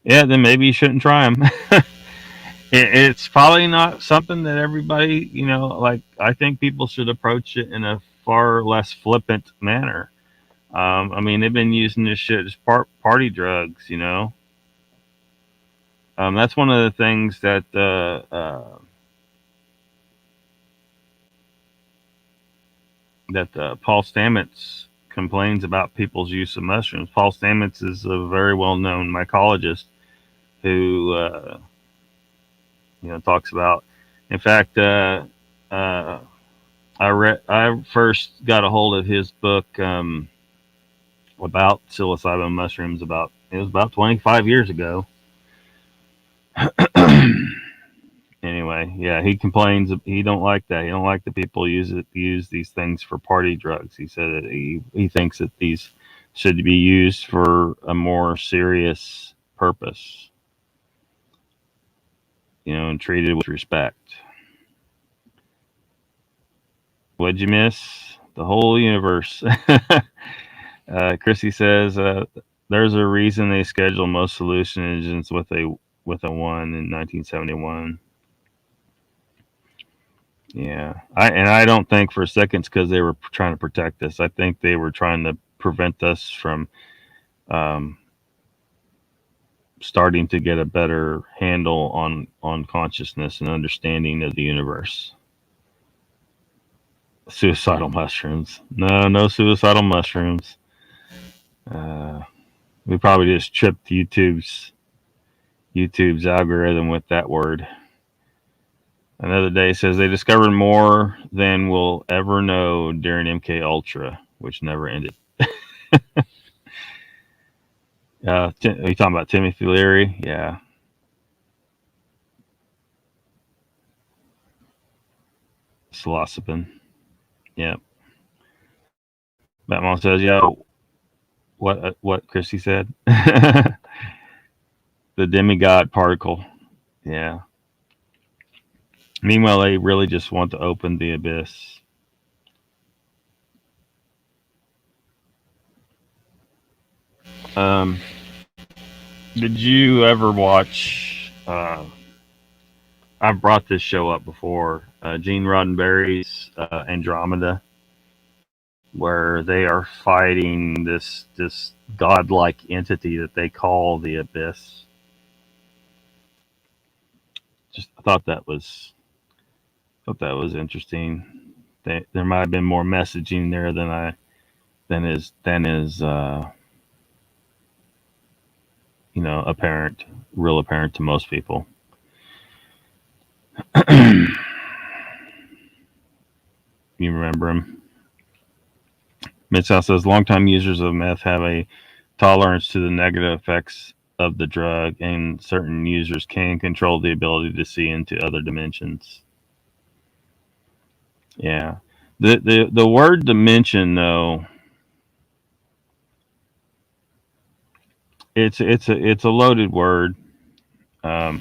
[SPEAKER 1] Yeah, then maybe you shouldn't try them. It's probably not something that everybody, like, I think people should approach it in a far less flippant manner. I mean, they've been using this shit as party drugs. That's one of the things that Paul Stamets complains about people's use of mushrooms. Paul Stamets is a very well-known mycologist who talks about. In fact, I first got a hold of his book about psilocybin mushrooms. It was about 25 years ago. Anyway, yeah, he complains. He don't like that. He don't like that people use these things for party drugs. He said that he thinks that these should be used for a more serious purpose, and treated with respect. What'd you miss? The whole universe. Chrissy says there's a reason they schedule most hallucinogens with a 1 in 1971. Yeah, I don't think for a second it's because they were trying to protect us. I think they were trying to prevent us from starting to get a better handle on consciousness and understanding of the universe. Suicidal mushrooms? No suicidal mushrooms. We probably just tripped YouTube's algorithm with that word. Another day says they discovered more than we'll ever know during MK Ultra, which never ended. Are you talking about Timothy Leary? Yeah. Psilocybin. Yeah. Batman says, yeah. What Chrissy said? The demigod particle. Yeah. Meanwhile, they really just want to open the abyss. Did you ever watch? I've brought this show up before. Gene Roddenberry's Andromeda, where they are fighting this godlike entity that they call the abyss. I thought that was interesting. there might have been more messaging there than is real apparent to most people. You remember him? Mid-South says longtime users of meth have a tolerance to the negative effects of the drug, and certain users can control the ability to see into other dimensions. Yeah. The word dimension, though, it's a loaded word. I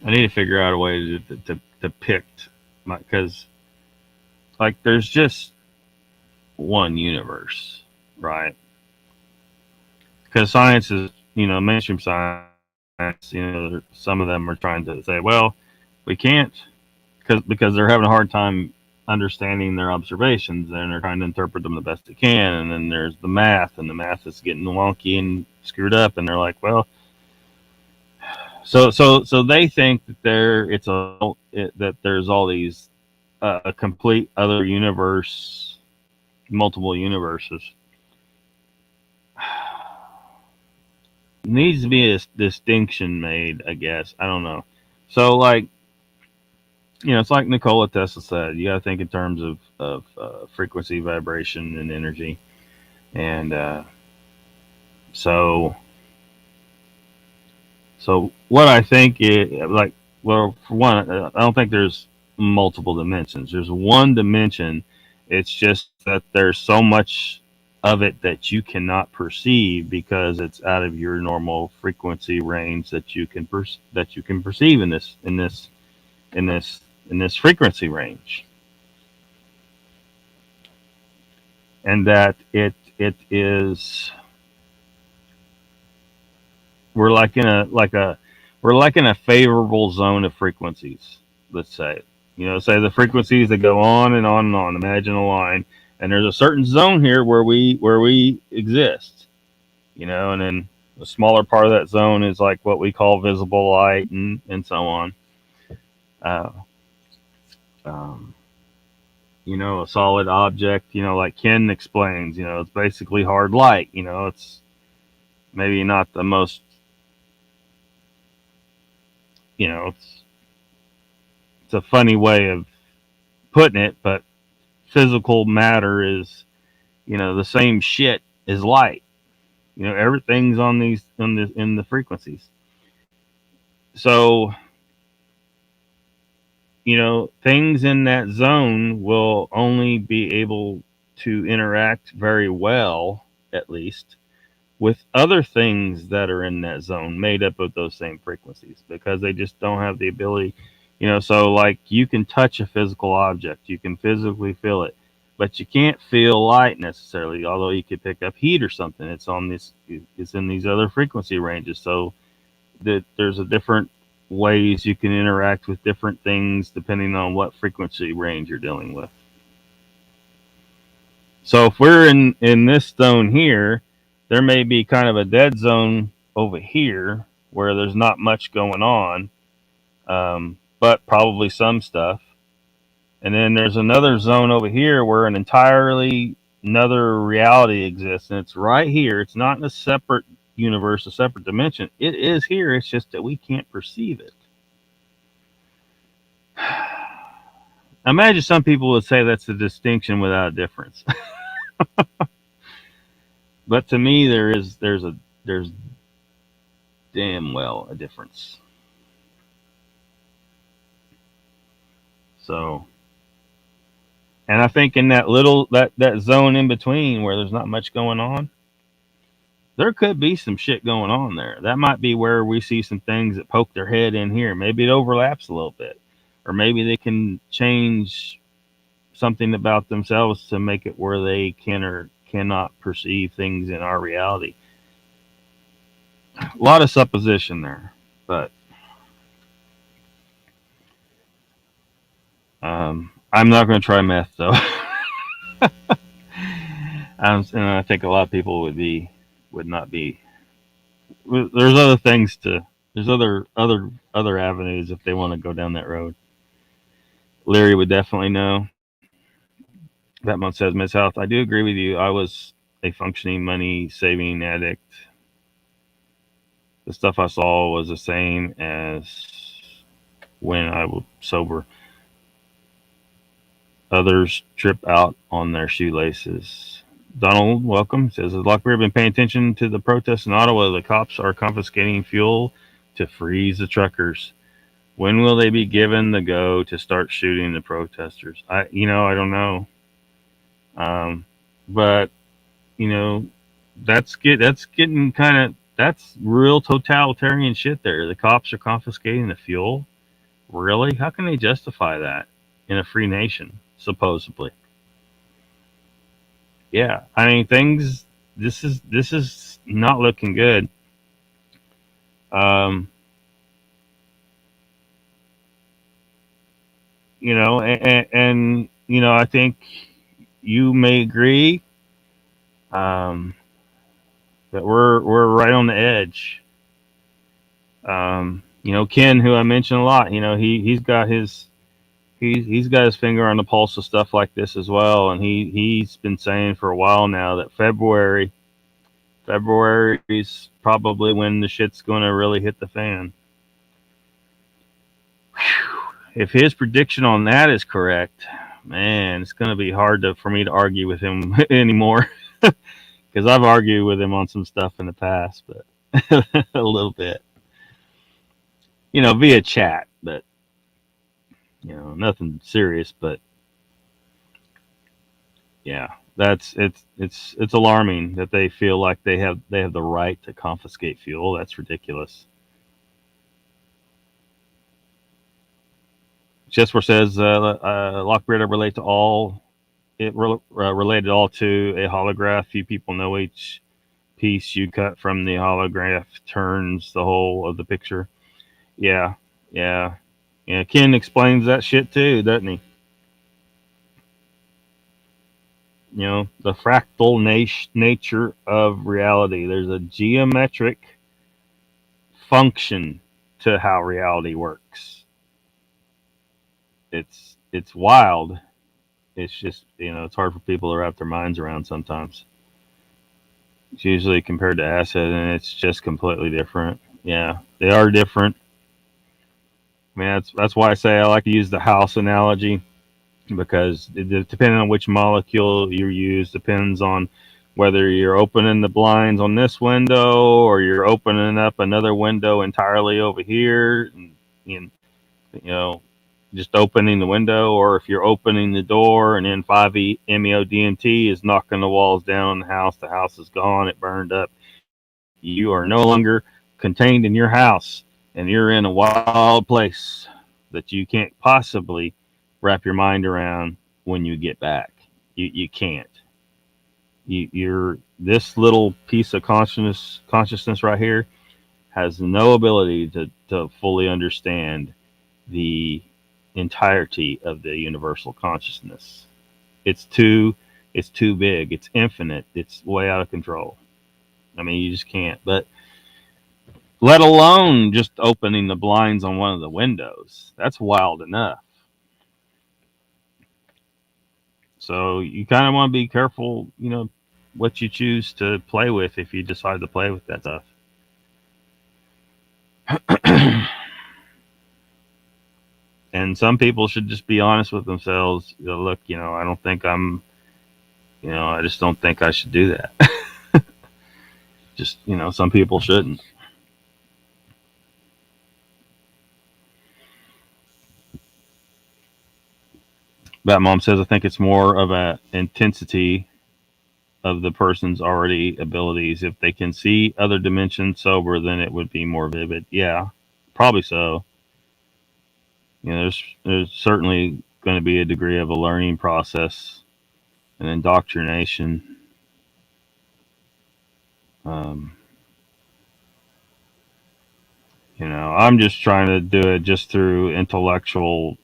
[SPEAKER 1] need to figure out a way to depict, because like there's just one universe, right? Because science is, mainstream science, some of them are trying to say, well, we can't, because they're having a hard time understanding their observations, and they're trying to interpret them the best they can. And then there's the math, and the math is getting wonky and screwed up, and they're like, well, so they think that that there's all these a complete other universe, multiple universes. Needs to be a distinction made, I guess. I don't know. So, like, it's like Nikola Tesla said. You got to think in terms of frequency, vibration, and energy. And so what I think is, like, well, for one, I don't think there's multiple dimensions. There's one dimension. It's just that there's so much of it that you cannot perceive because it's out of your normal frequency range that you can perceive in this frequency range, and that it is, we're like in a favorable zone of frequencies. Let's say, say the frequencies that go on and on and on. Imagine a line, and there's a certain zone here where we exist, and then the smaller part of that zone is like what we call visible light and so on. A solid object, like Ken explains, it's basically hard light. It's maybe not the most, it's a funny way of putting it, but physical matter is, the same shit as light. Everything's on in the frequencies. So, things in that zone will only be able to interact very well, at least, with other things that are in that zone made up of those same frequencies, because they just don't have the ability, so like you can touch a physical object, you can physically feel it, but you can't feel light necessarily, although you could pick up heat or something. It's in these other frequency ranges, so that there's a different ways you can interact with different things depending on what frequency range you're dealing with. So if we're in this zone here, there may be kind of a dead zone over here where there's not much going on, but probably some stuff. And then there's another zone over here where an entirely another reality exists, and it's right here. It's not in a separate universe, a separate dimension. It is here. It's just that we can't perceive it. Imagine some people would say that's a distinction without a difference. But to me, there's damn well a difference. So, and I think in that that zone in between where there's not much going on, there could be some shit going on there. That might be where we see some things that poke their head in here. Maybe it overlaps a little bit, or maybe they can change something about themselves to make it where they can or cannot perceive things in our reality. A lot of supposition there, but I'm not going to try meth though. And I think a lot of people would not be. There's other things there's other avenues if they want to go down that road. Larry would definitely know. That month says, Ms. Health, I do agree with you. I was a functioning money saving addict. The stuff I saw was the same as when I was sober. Others trip out on their shoelaces. Donald, welcome. Says, has Lockbeard been paying attention to the protests in Ottawa? The cops are confiscating fuel to freeze the truckers. When will they be given the go to start shooting the protesters? I don't know. But that's getting kind of, that's real totalitarian shit there. The cops are confiscating the fuel. Really? How can they justify that in a free nation, supposedly? Yeah, I mean, things. This is not looking good. Um, and I think you may agree that we're right on the edge. Ken, who I mentioned a lot, he's got his he's got his finger on the pulse of stuff like this as well, and he's been saying for a while now that February's probably when the shit's going to really hit the fan. Whew. If his prediction on that is correct, man, it's going to be hard for me to argue with him anymore, because I've argued with him on some stuff in the past, but a little bit, via chat, but nothing serious. But yeah, it's alarming that they feel like they have the right to confiscate fuel. That's ridiculous. Chessware says Lockbeard relate to all. It related all to a holograph. Few people know each piece you cut from the holograph turns the whole of the picture. Yeah. Ken explains that shit too, doesn't he? The fractal nature of reality. There's a geometric function to how reality works. It's wild. It's just, it's hard for people to wrap their minds around sometimes. It's usually compared to acid, and it's just completely different. Yeah, they are different. I mean, that's why I say I like to use the house analogy, because depending on which molecule you use depends on whether you're opening the blinds on this window or you're opening up another window entirely over here, and just opening the window, or if you're opening the door and then 5-MeO-DMT is knocking the walls down the house is gone, it burned up. You are no longer contained in your house, and you're in a wild place that you can't possibly wrap your mind around when you get back. You can't. You're this little piece of consciousness right here has no ability to fully understand the entirety of the universal consciousness. It's too big. It's infinite. It's way out of control. I mean, you just can't. But let alone just opening the blinds on one of the windows. That's wild enough. So you kind of want to be careful, what you choose to play with if you decide to play with that stuff. And some people should just be honest with themselves. Look, I don't think I'm, I just don't think I should do that. Just, some people shouldn't. Bat Mom says, I think it's more of an intensity of the person's already abilities. If they can see other dimensions sober, then it would be more vivid. Yeah, probably so. There's certainly going to be a degree of a learning process and indoctrination. I'm just trying to do it just through intellectual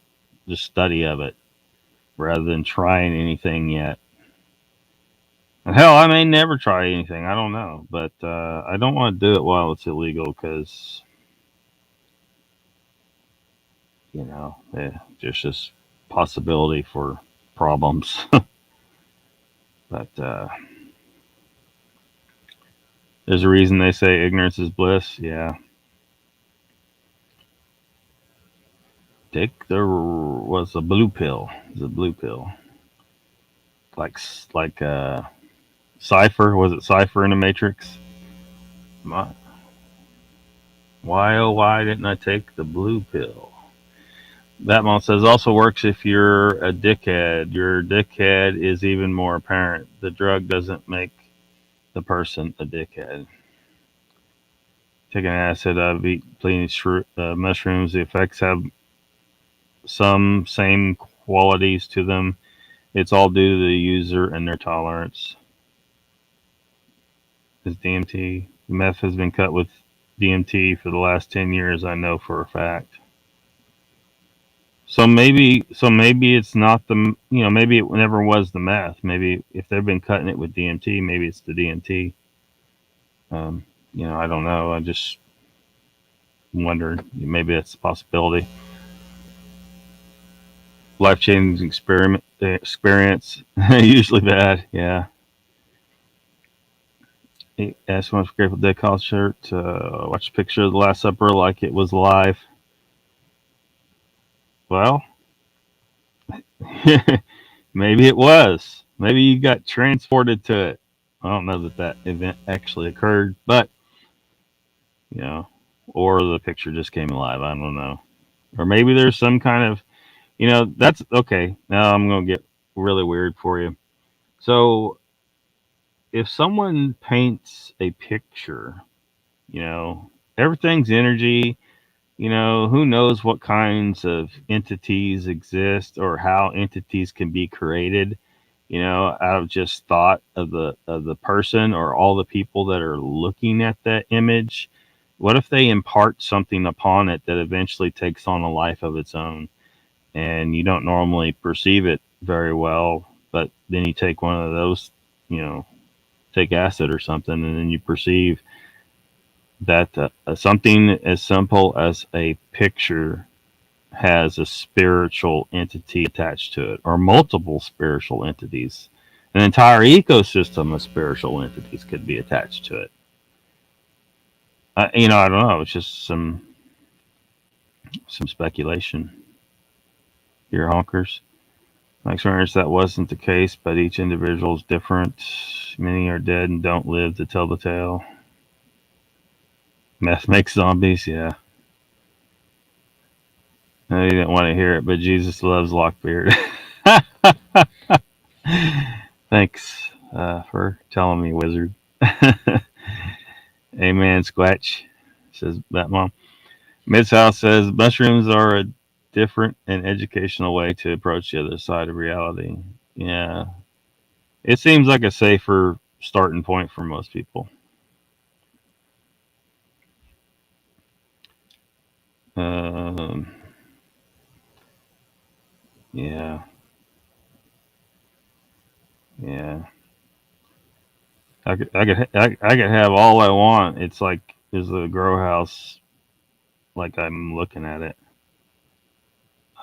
[SPEAKER 1] just study of it, rather than trying anything yet. And hell, I may never try anything. I don't know, but I don't want to do it while it's illegal, because just possibility for problems. But there's a reason they say ignorance is bliss. Yeah. There was a blue pill. It was a blue pill. Like Cypher. Was it Cypher in the Matrix? My, why, oh, why didn't I take the blue pill? Batmon says also works if you're a dickhead. Your dickhead is even more apparent. The drug doesn't make the person a dickhead. Taking acid, I've eaten plenty mushrooms. The effects have some same qualities to them. It's all due to the user and their tolerance. Is DMT. Meth has been cut with DMT for the last 10 years, I know for a fact. So maybe it's not maybe it never was the meth. Maybe if they've been cutting it with DMT, maybe it's the DMT. I don't know. I just wondered. Maybe that's a possibility. Life-changing experience. Usually bad. Yeah. Asked one for Grateful Dead concert. Watch a picture of the Last Supper like it was live. Well, maybe it was. Maybe you got transported to it. I don't know that event actually occurred, but or the picture just came alive. I don't know. Or maybe there's some kind of, that's okay. Now I'm going to get really weird for you. So if someone paints a picture, everything's energy. Who knows what kinds of entities exist or how entities can be created, out of just thought of the person or all the people that are looking at that image. What if they impart something upon it that eventually takes on a life of its own, and you don't normally perceive it very well, but then you take one of those, take acid or something, and then you perceive that something as simple as a picture has a spiritual entity attached to it, or multiple spiritual entities. An entire ecosystem of spiritual entities could be attached to it. I don't know. It's just some speculation. Your honkers. My experience, that wasn't the case, but each individual is different. Many are dead and don't live to tell the tale. Meth makes zombies, yeah. No, you didn't want to hear it, but Jesus loves Lockbeard. Thanks for telling me, wizard. Amen, Squatch, says Batmom. Midsouth says mushrooms are a different and educational way to approach the other side of reality. Yeah. It seems like a safer starting point for most people. Yeah. Yeah. I could have all I want. It's like there's a grow house, like I'm looking at it.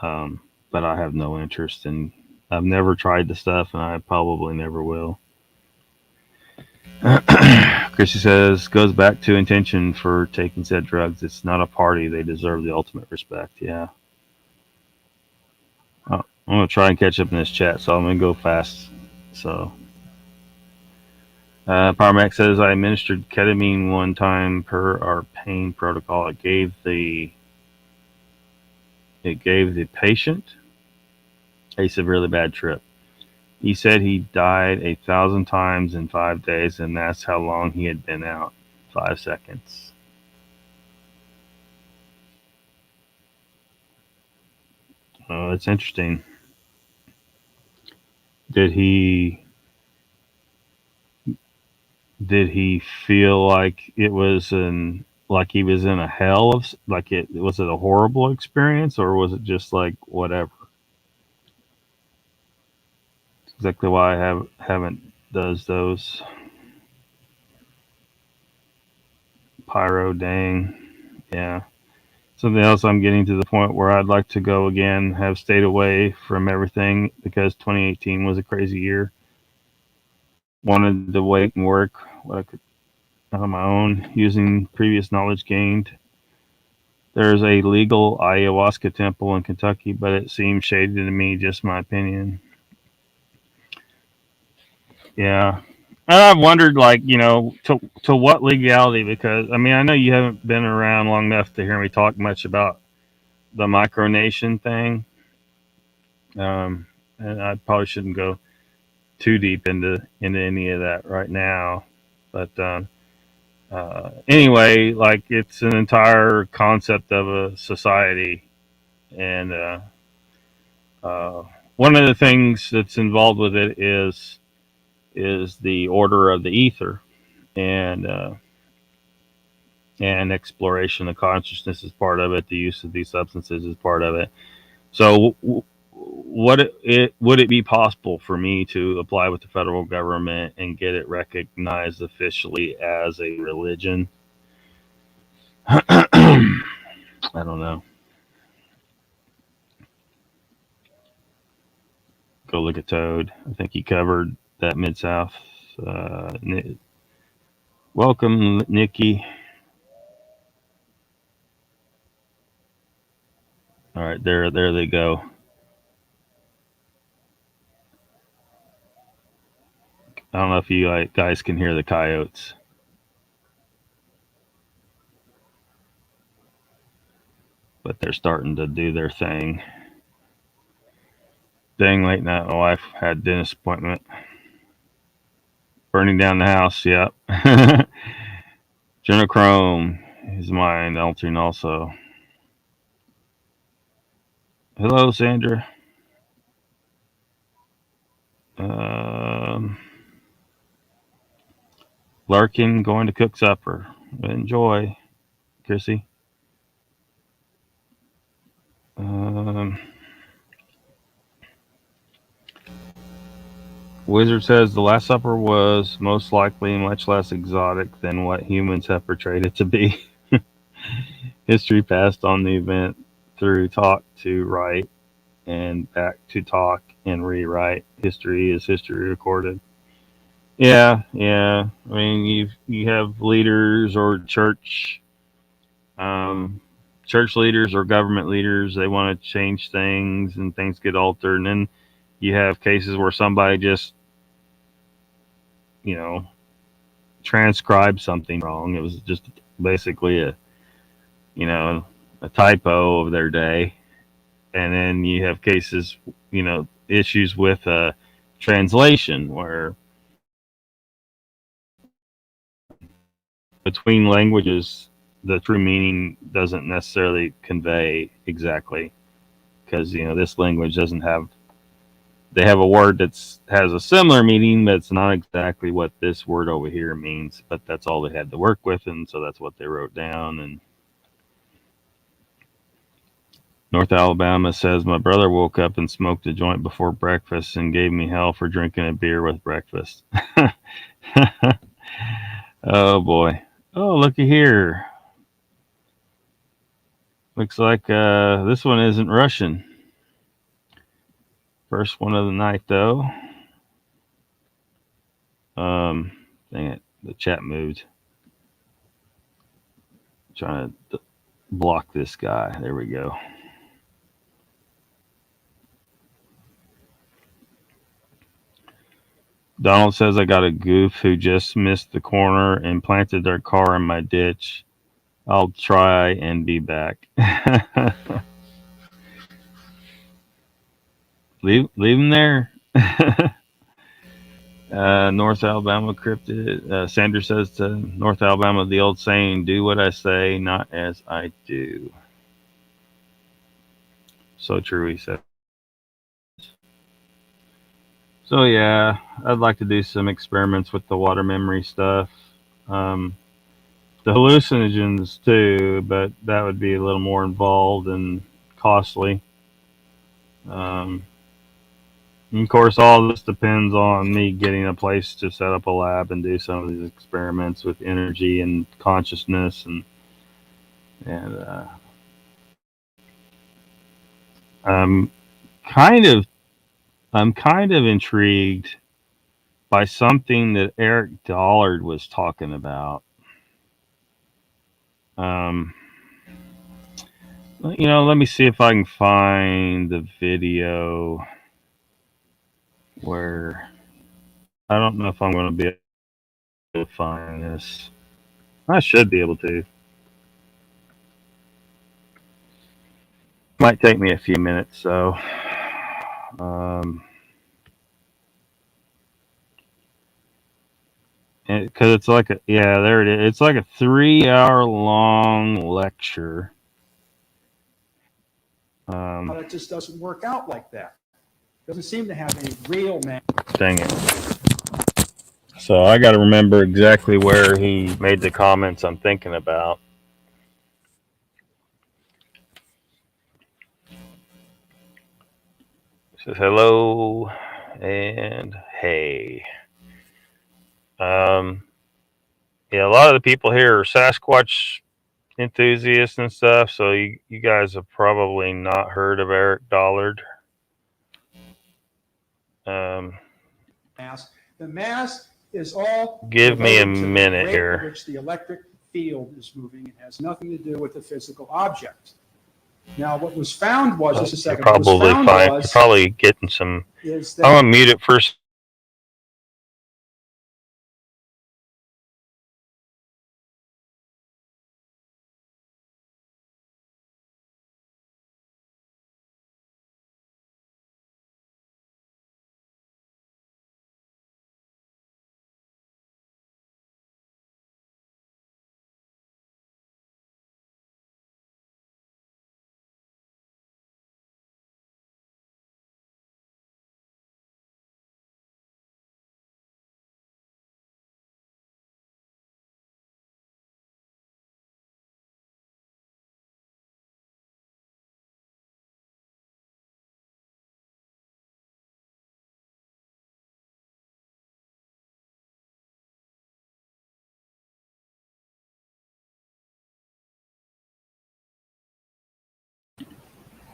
[SPEAKER 1] But I have no interest in. I've never tried the stuff, and I probably never will. Chrissy says goes back to intention for taking said drugs. It's not a party. They deserve the ultimate respect. Yeah. I'm gonna try and catch up in this chat, so I'm gonna go fast. So. Parmac says I administered ketamine one time per our pain protocol. It gave the patient a severely bad trip. He said he died 1,000 times in 5 days, and that's how long he had been out. 5 seconds. Oh, that's interesting. Did he feel like it was like he was in a hell of, like, was it a horrible experience, or was it just like whatever? Exactly why I haven't does those. Pyro, dang, yeah. Something else, I'm getting to the point where I'd like to go again, have stayed away from everything because 2018 was a crazy year. Wanted to wait and work what I could on my own using previous knowledge gained. There's a legal ayahuasca temple in Kentucky, but it seems shady to me, just my opinion. Yeah. And I've wondered, like, to what legality, because, I mean, I know you haven't been around long enough to hear me talk much about the micronation thing. And I probably shouldn't go too deep into any of that right now. But anyway, like, it's an entire concept of a society. And uh, one of the things that's involved with it is the order of the ether, and exploration of consciousness is part of it. The use of these substances is part of it. So, would it be possible for me to apply with the federal government and get it recognized officially as a religion? I don't know. Go look at Toad. I think he covered that Mid South. Welcome, Nikki. All right, there they go. I don't know if you guys can hear the coyotes, but they're starting to do their thing. Dang late night. My wife had a dentist appointment. Burning down the house. Yep. Genochrome is mine altering also. Hello, Sandra. Larkin going to cook supper. Enjoy, Chrissy. Wizard says the Last Supper was most likely much less exotic than what humans have portrayed it to be. History passed on the event through talk to write and back to talk and rewrite. History is history recorded. Yeah. I mean, you have leaders or church leaders or government leaders. They want to change things, and things get altered. And then you have cases where somebody just, transcribed something wrong. It was just basically a typo of their day. And then you have cases, issues with translation, where between languages, the true meaning doesn't necessarily convey exactly, because this language doesn't have. They have a word has a similar meaning, but it's not exactly what this word over here means. But that's all they had to work with, and so that's what they wrote down. And North Alabama says, my brother woke up and smoked a joint before breakfast and gave me hell for drinking a beer with breakfast. Oh, boy. Oh, looky here. Looks like this one isn't Russian. First one of the night, though. Dang it. The chat moved. Trying to block this guy. There we go. Donald says, I got a goof who just missed the corner and planted their car in my ditch. I'll try and be back. Leave him there. North Alabama cryptid. Sanders says to North Alabama, the old saying, do what I say, not as I do. So true, he said. So yeah, I'd like to do some experiments with the water memory stuff. The hallucinogens too, but that would be a little more involved and costly. And of course, all this depends on me getting a place to set up a lab and do some of these experiments with energy and consciousness and I'm kind of I'm kind of intrigued by something that Eric Dollard was talking about. Let me see if I can find the video where I don't know if I'm going to be able to find this. I should be able to. Might take me a few minutes, so. Because it's like there it is. It's like a 3-hour long lecture.
[SPEAKER 5] But it just doesn't work out like that. Doesn't seem to have any real man.
[SPEAKER 1] Dang it. So I got to remember exactly where he made the comments I'm thinking about. He says hello and hey. Yeah, a lot of the people here are Sasquatch enthusiasts and stuff, so you guys have probably not heard of Eric Dollard.
[SPEAKER 5] Mass. The mass is all.
[SPEAKER 1] Give me a
[SPEAKER 5] related to the
[SPEAKER 1] minute
[SPEAKER 5] rate
[SPEAKER 1] here.
[SPEAKER 5] at which the electric field is moving. It has nothing to do with the physical object. Now, what was found was just a second. What was found
[SPEAKER 1] You're probably getting some.
[SPEAKER 5] Is
[SPEAKER 1] I'm
[SPEAKER 5] that
[SPEAKER 1] gonna mute it first.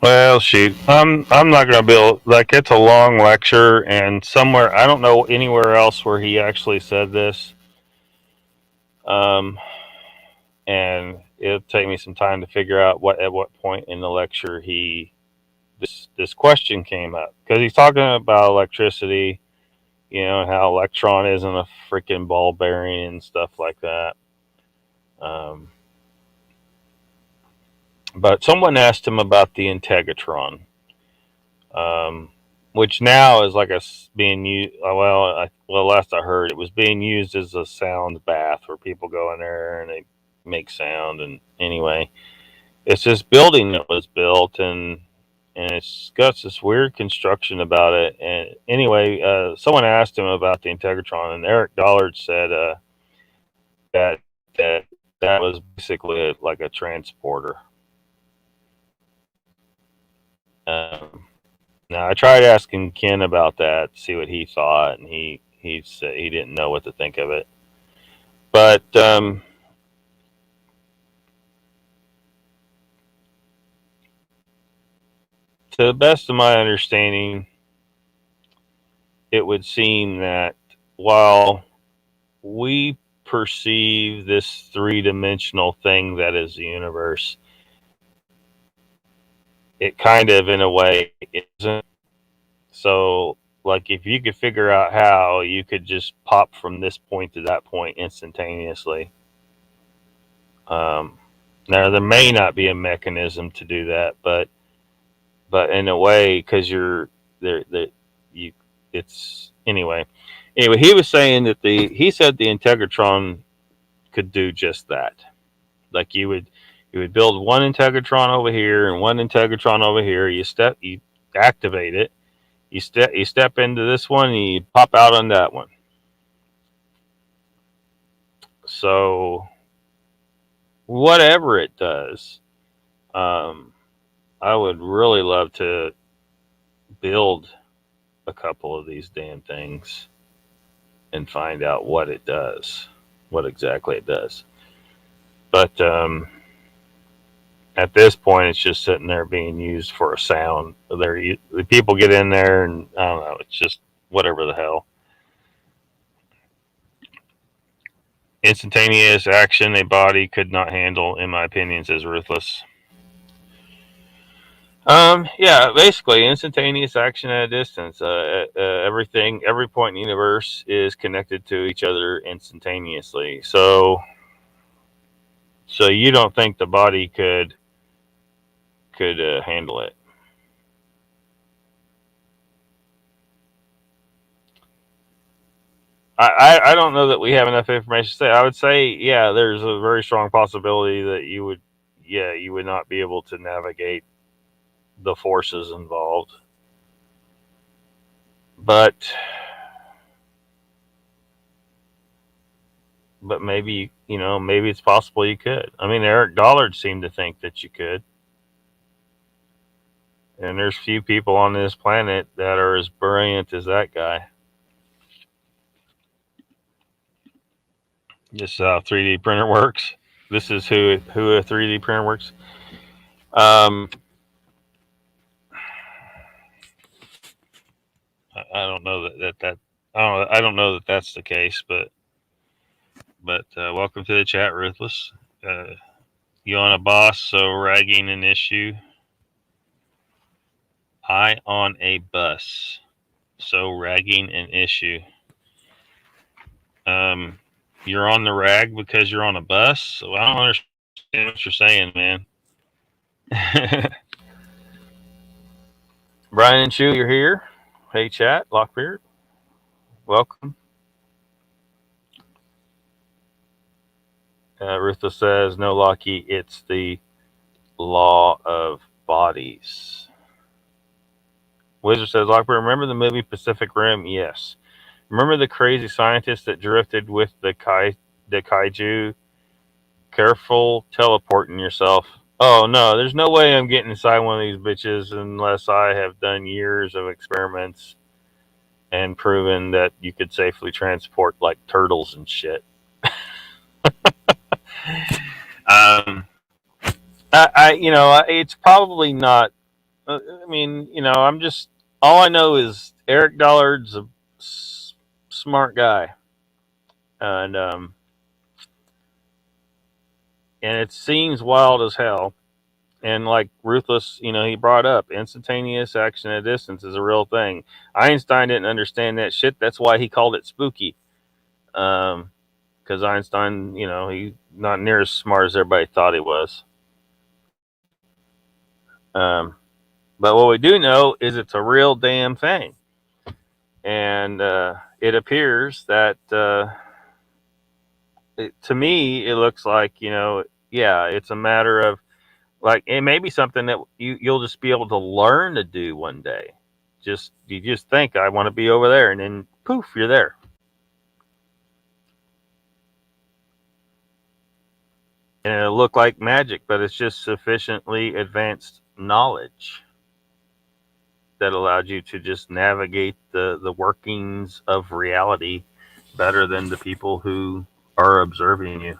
[SPEAKER 1] Well, shoot, I'm not gonna be able, like, it's a long lecture, and somewhere I don't know anywhere else where he actually said this. And it'll take me some time to figure out at what point in the lecture this question came up, because he's talking about electricity, and how electron isn't a freaking ball bearing and stuff like that. But someone asked him about the integratron, which now is like being used. Last I heard, it was being used as a sound bath where people go in there and they make sound. And anyway, it's this building that was built, and it's got this weird construction about it. And anyway, someone asked him about the integratron, and Eric Dollard said that that was basically like a transporter. Now I tried asking Ken about that to see what he thought, and he said he didn't know what to think of it. But to the best of my understanding, it would seem that while we perceive this three-dimensional thing that is the universe, it kind of, in a way, isn't. So, like, if you could figure out how, you could just pop from this point to that point instantaneously. Now, there may not be a mechanism to do that, but in a way, because you're there, it's anyway. Anyway, he was saying that he said the integratron could do just that. Like, you would build one integratron over here and one integratron over here. You activate it. You step into this one and you pop out on that one. So whatever it does, I would really love to build a couple of these damn things and find out what it does, what exactly it does. But at this point, it's just sitting there being used for a sound. The people get in there, and I don't know. It's just whatever the hell. Instantaneous action a body could not handle, in my opinion, says Ruthless. Yeah, basically instantaneous action at a distance. Everything, every point in the universe is connected to each other instantaneously. So you don't think the body could handle it? I don't know that we have enough information to say. I would say, yeah, there's a very strong possibility that you would not be able to navigate the forces involved. But maybe, maybe it's possible you could. I mean, Eric Dollard seemed to think that you could. And there's few people on this planet that are as brilliant as that guy. This is how a 3D printer works. This is who a 3D printer works. I don't know that I don't know that that's the case, but welcome to the chat, Ruthless. You on a boss, so ragging an issue. I on a bus, so ragging an issue. You're on the rag because you're on a bus. So I don't understand what you're saying, man. Brian and Chu, you're here. Hey, chat, Lockbeard. Welcome. Ruthless says, no, Lockie, it's the law of bodies. Wizard says, Lockbeard, remember the movie Pacific Rim? Yes. Remember the crazy scientist that drifted with the kaiju? Careful teleporting yourself. Oh, no, there's no way I'm getting inside one of these bitches unless I have done years of experiments and proven that you could safely transport like turtles and shit. It's probably not. I mean, I'm just, all I know is Eric Dollard's a smart guy, and it seems wild as hell. And like Ruthless, he brought up instantaneous action at a distance is a real thing. Einstein didn't understand that shit. That's why he called it spooky. Because Einstein, he's not near as smart as everybody thought he was. But what we do know is it's a real damn thing. And it appears that, to me, it looks like, it's a matter of, like, it may be something that you'll just be able to learn to do one day. You just think, I want to be over there, and then poof, you're there. And it'll look like magic, but it's just sufficiently advanced knowledge that allowed you to just navigate the workings of reality better than the people who are observing you.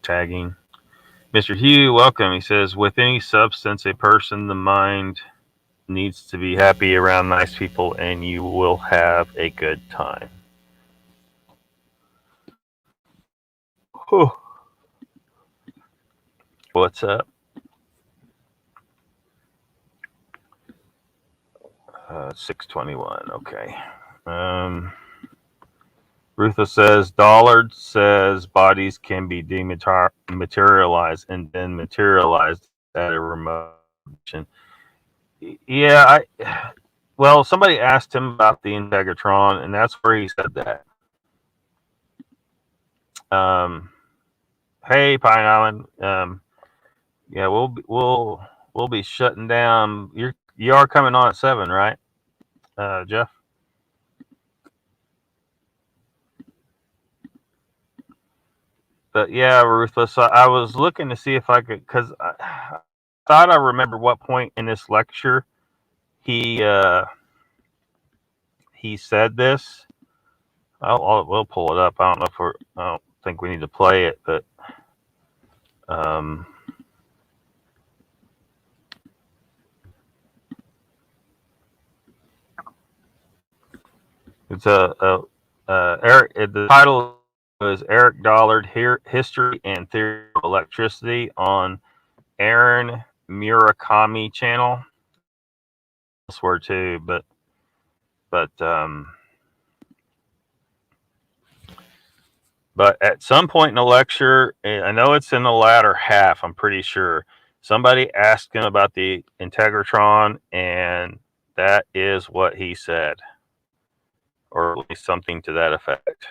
[SPEAKER 1] Tagging. Mr. Hugh, welcome. He says, with any substance, a person, the mind needs to be happy around nice people, and you will have a good time. Whew. What's up? 621. Okay. Ruthless says, Dollard says bodies can be dematerialized and then materialized at a remote location. Yeah, well, somebody asked him about the Integratron, and that's where he said that. Hey, Pine Island. Yeah, we'll be shutting down. You are coming on at 7, right, Jeff? But yeah, Ruthless. I was looking to see if I could, because I thought I remember what point in this lecture he said this. We'll pull it up. I don't know if think we need to play it, but it's Eric. The title is Eric Dollard here, History and Theory of Electricity on Aaron Murakami channel. Elsewhere too, but at some point in the lecture, I know it's in the latter half, I'm pretty sure, somebody asked him about the integratron, and that is what he said, or at least something to that effect.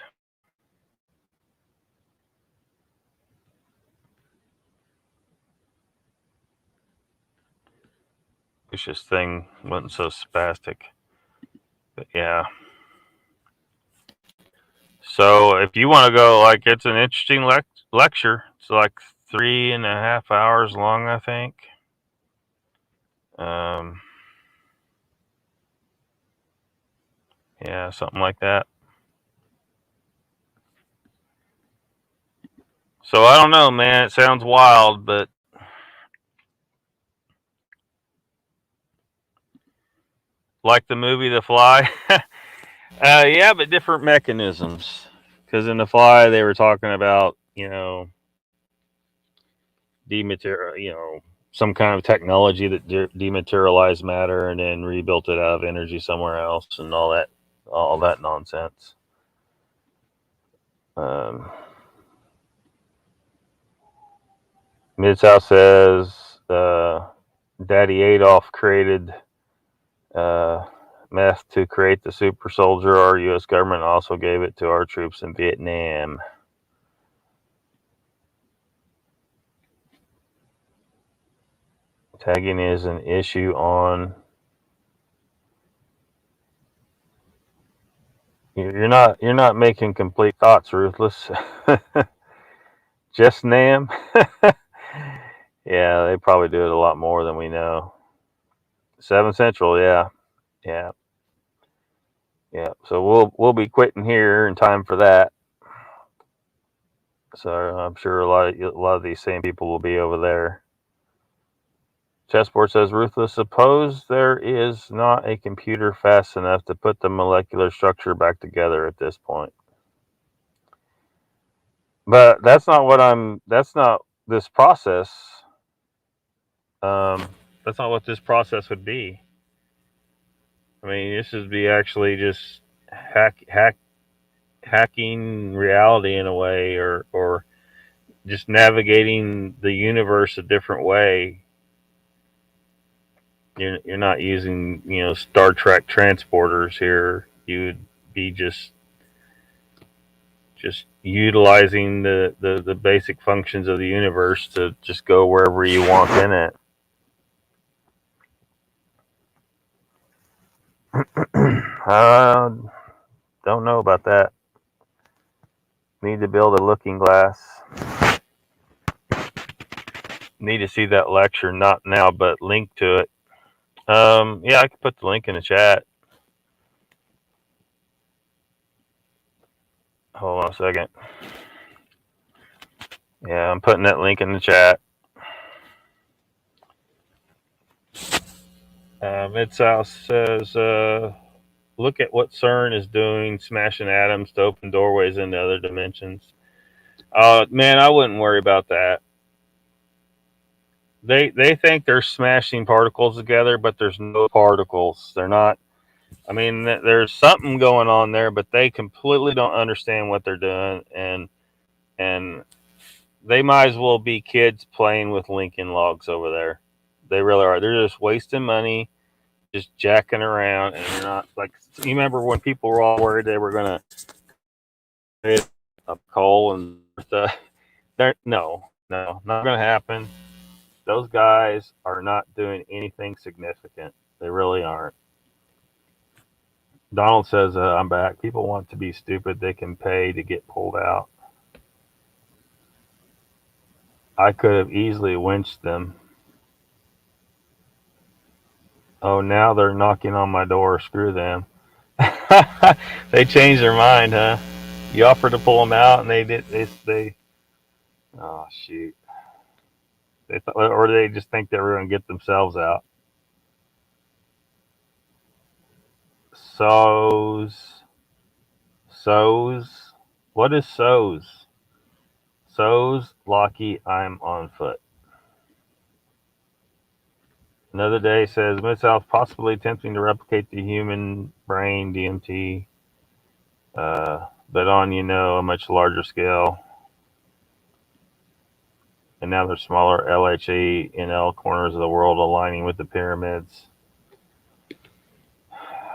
[SPEAKER 1] Wish this thing wasn't so spastic, but yeah. So if you want to go, like, it's an interesting lecture. It's like 3.5 hours long, I think. Yeah, something like that. So I don't know, man. It sounds wild, but like the movie The Fly. Yeah, but different mechanisms. Because in The Fly, they were talking about, some kind of technology that dematerialized matter and then rebuilt it out of energy somewhere else, and all that nonsense. Midsow says Daddy Adolf created meth to create the super soldier. Our U.S. government also gave it to our troops in Vietnam. Tagging is an issue on. You're not making complete thoughts, Ruthless. Just Nam. Yeah, they probably do it a lot more than we know. 7 Central, yeah. So we'll be quitting here in time for that. So I'm sure a lot of these same people will be over there. Chessboard says, Ruthless, suppose there is not a computer fast enough to put the molecular structure back together at this point. But that's not this process. That's not what this process would be. I mean, this would be actually just hacking reality in a way, or just navigating the universe a different way. You're not using, Star Trek transporters here. You would be just utilizing the basic functions of the universe to just go wherever you want in it. Don't know about that. Need to build a looking glass. Need to see that lecture, not now, but link to it. Yeah, I can put the link in the chat. Hold on a second. Yeah, I'm putting that link in the chat. Mid-South says, look at what CERN is doing, smashing atoms to open doorways into other dimensions. Man, I wouldn't worry about that. They think they're smashing particles together, but there's no particles. They're not. I mean, there's something going on there, but they completely don't understand what they're doing, and they might as well be kids playing with Lincoln Logs over there. They really are. They're just wasting money, just jacking around, and they're not like. You remember when people were all worried they were gonna hit a coal and stuff? No, not gonna happen. Those guys are not doing anything significant. They really aren't. Donald says, I'm back. People want to be stupid. They can pay to get pulled out. I could have easily winched them. Oh, now they're knocking on my door. Screw them. They changed their mind, huh? You offered to pull them out, and they oh shoot, they thought, or they just think they were going to get themselves out. So's. What is so's? So's, Locky, I'm on foot. Another day says Mid-South possibly attempting to replicate the human brain, DMT, but on, a much larger scale. And now they're smaller LHA and L corners of the world aligning with the pyramids.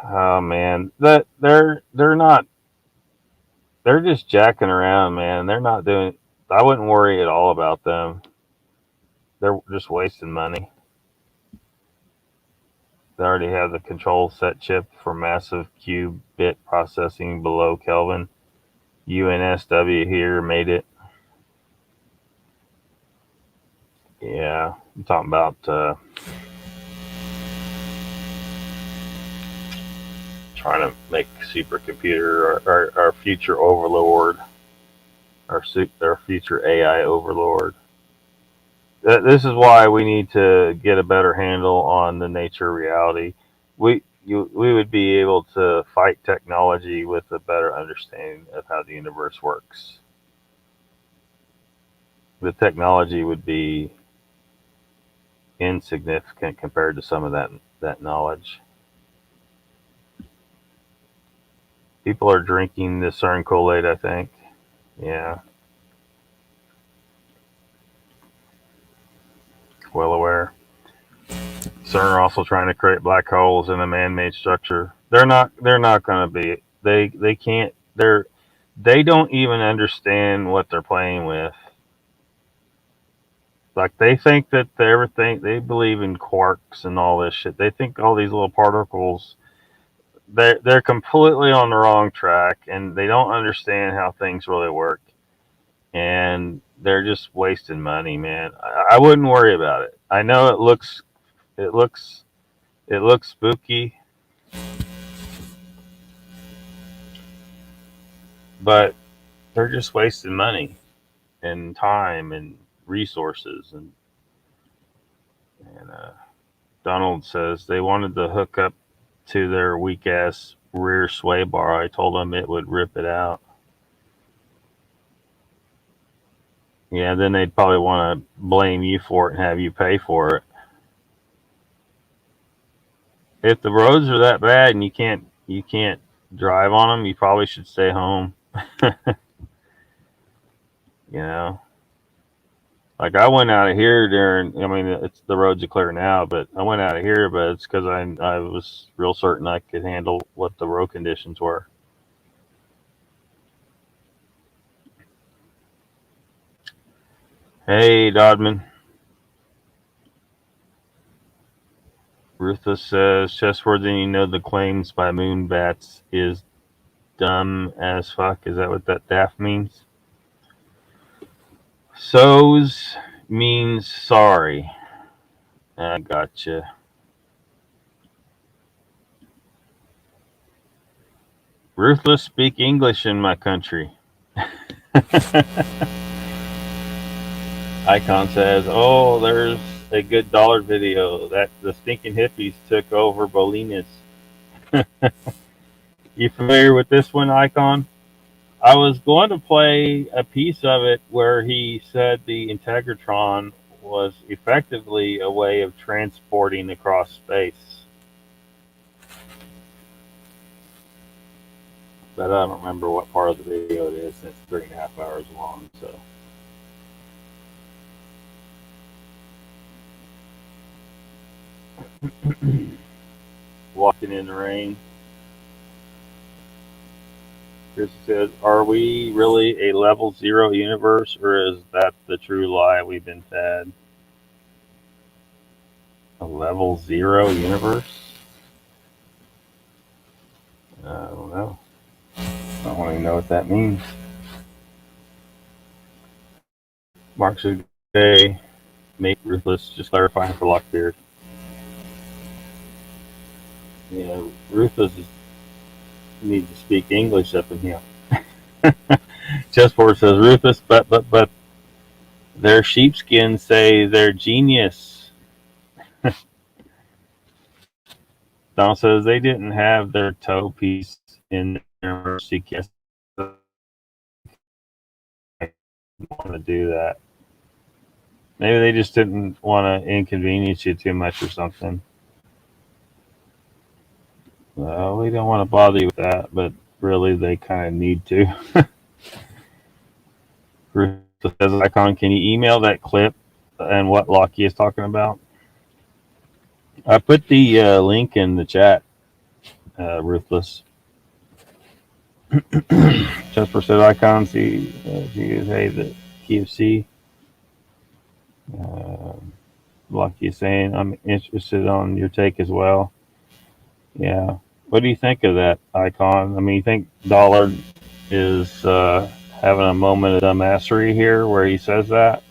[SPEAKER 1] Oh man, they're not. They're just jacking around, man. They're not doing. I wouldn't worry at all about them. They're just wasting money. They already have the control set chip for massive qubit processing below Kelvin. UNSW here made it. Yeah, I'm talking about trying to make supercomputer our future overlord, our future AI overlord. This is why we need to get a better handle on the nature of reality. We would be able to fight technology with a better understanding of how the universe works. The technology would be insignificant compared to some of that knowledge. People are drinking the CERN Kool-Aid, I think. Yeah. Well aware. CERN are also trying to create black holes in a man-made structure. They're not going to be. They can't. They don't even understand what they're playing with. Like they think that everything, they believe in quarks and all this shit. They think all these little particles. They're completely on the wrong track, and they don't understand how things really work. And they're just wasting money, man. I wouldn't worry about it. I know it looks spooky, but they're just wasting money and time and resources. And Donald says they wanted to hook up to their weak ass rear sway bar. I told them it would rip it out. Yeah, then they'd probably want to blame you for it and have you pay for it. If the roads are that bad and you can't drive on them, you probably should stay home. Like I went out of here the roads are clear now, but I went out of here, but it's because I was real certain I could handle what the road conditions were. Hey, Dodman. Ruthless says, Chessworthy, the claims by Moonbats is dumb as fuck. Is that what that daft means? So's means sorry. I gotcha. Ruthless speak English in my country. Icon says, oh, there's a good dollar video that the stinking hippies took over Bolinas. You familiar with this one, Icon? I was going to play a piece of it where he said the Integratron was effectively a way of transporting across space. But I don't remember what part of the video it is. It's 3.5 hours long, so. Walking in the rain. Chris says, are we really a level 0 universe, or is that the true lie we've been fed? A level 0 universe? I don't know. I don't even know what that means. Mark Day, make Ruthless, just clarifying for Lockbeard. Yeah, Ruthless needs to speak English up in here. Chessboard says Rufus, but their sheepskins say they're genius. Don says they didn't have their toe piece in their emergency kit. I want to do that. Maybe they just didn't want to inconvenience you too much or something. Well, we don't want to bother you with that, but really they kind of need to. Rufus says, Icon, can you email that clip and what Lockie is talking about? I put the link in the chat, Ruthless. Just for said Icon, see hey, the KFC. Lucky is saying, I'm interested on your take as well. Yeah. What do you think of that, Icon? I mean, you think Dollard is having a moment of dumbassery here where he says that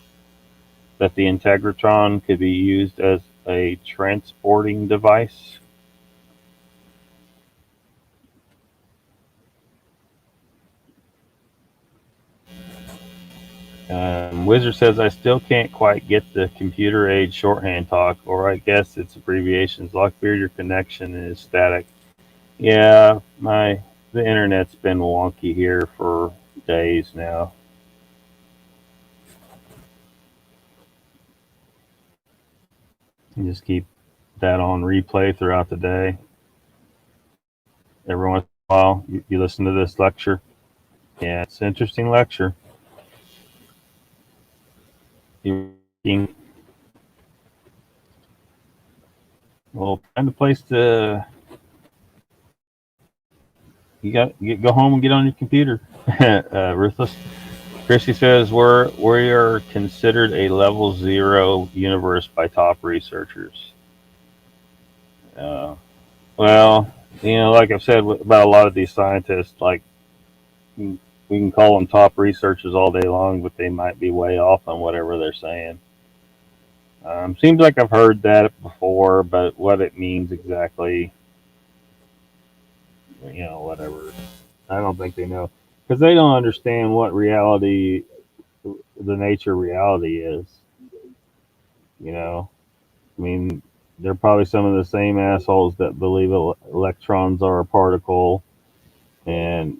[SPEAKER 1] the Integratron could be used as a transporting device? Wizard says, I still can't quite get the computer age shorthand talk, or I guess it's abbreviations. Lockbeard, your connection is static. Yeah, the internet's been wonky here for days now. You just keep that on replay throughout the day. Every once in a while, you listen to this lecture. Yeah, it's an interesting lecture. Well, find a place to go home and get on your computer. Ruthless. Christy says we are considered a level 0 universe by top researchers. Well, like I've said about a lot of these scientists, like we can call them top researchers all day long, but they might be way off on whatever they're saying. Seems like I've heard that before, but what it means exactly, whatever. I don't think they know because they don't understand what reality, the nature of reality is. I mean, they're probably some of the same assholes that believe electrons are a particle, and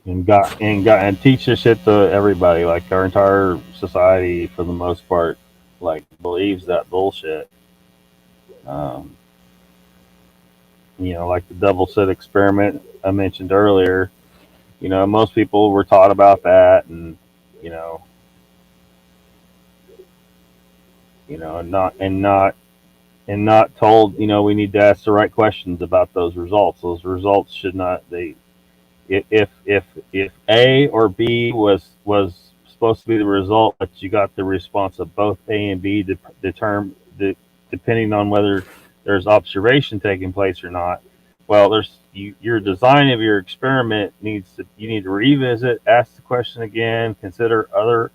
[SPEAKER 1] and teach this shit to everybody. Like our entire society, for the most part, like believes that bullshit. Like the double slit experiment I mentioned earlier. Most people were taught about that, and not told. We need to ask the right questions about those results. Those results should not. If A or B was supposed to be the result, but you got the response of both A and B depending on whether there's observation taking place or not. Well, your design of your experiment you need to revisit, ask the question again, consider other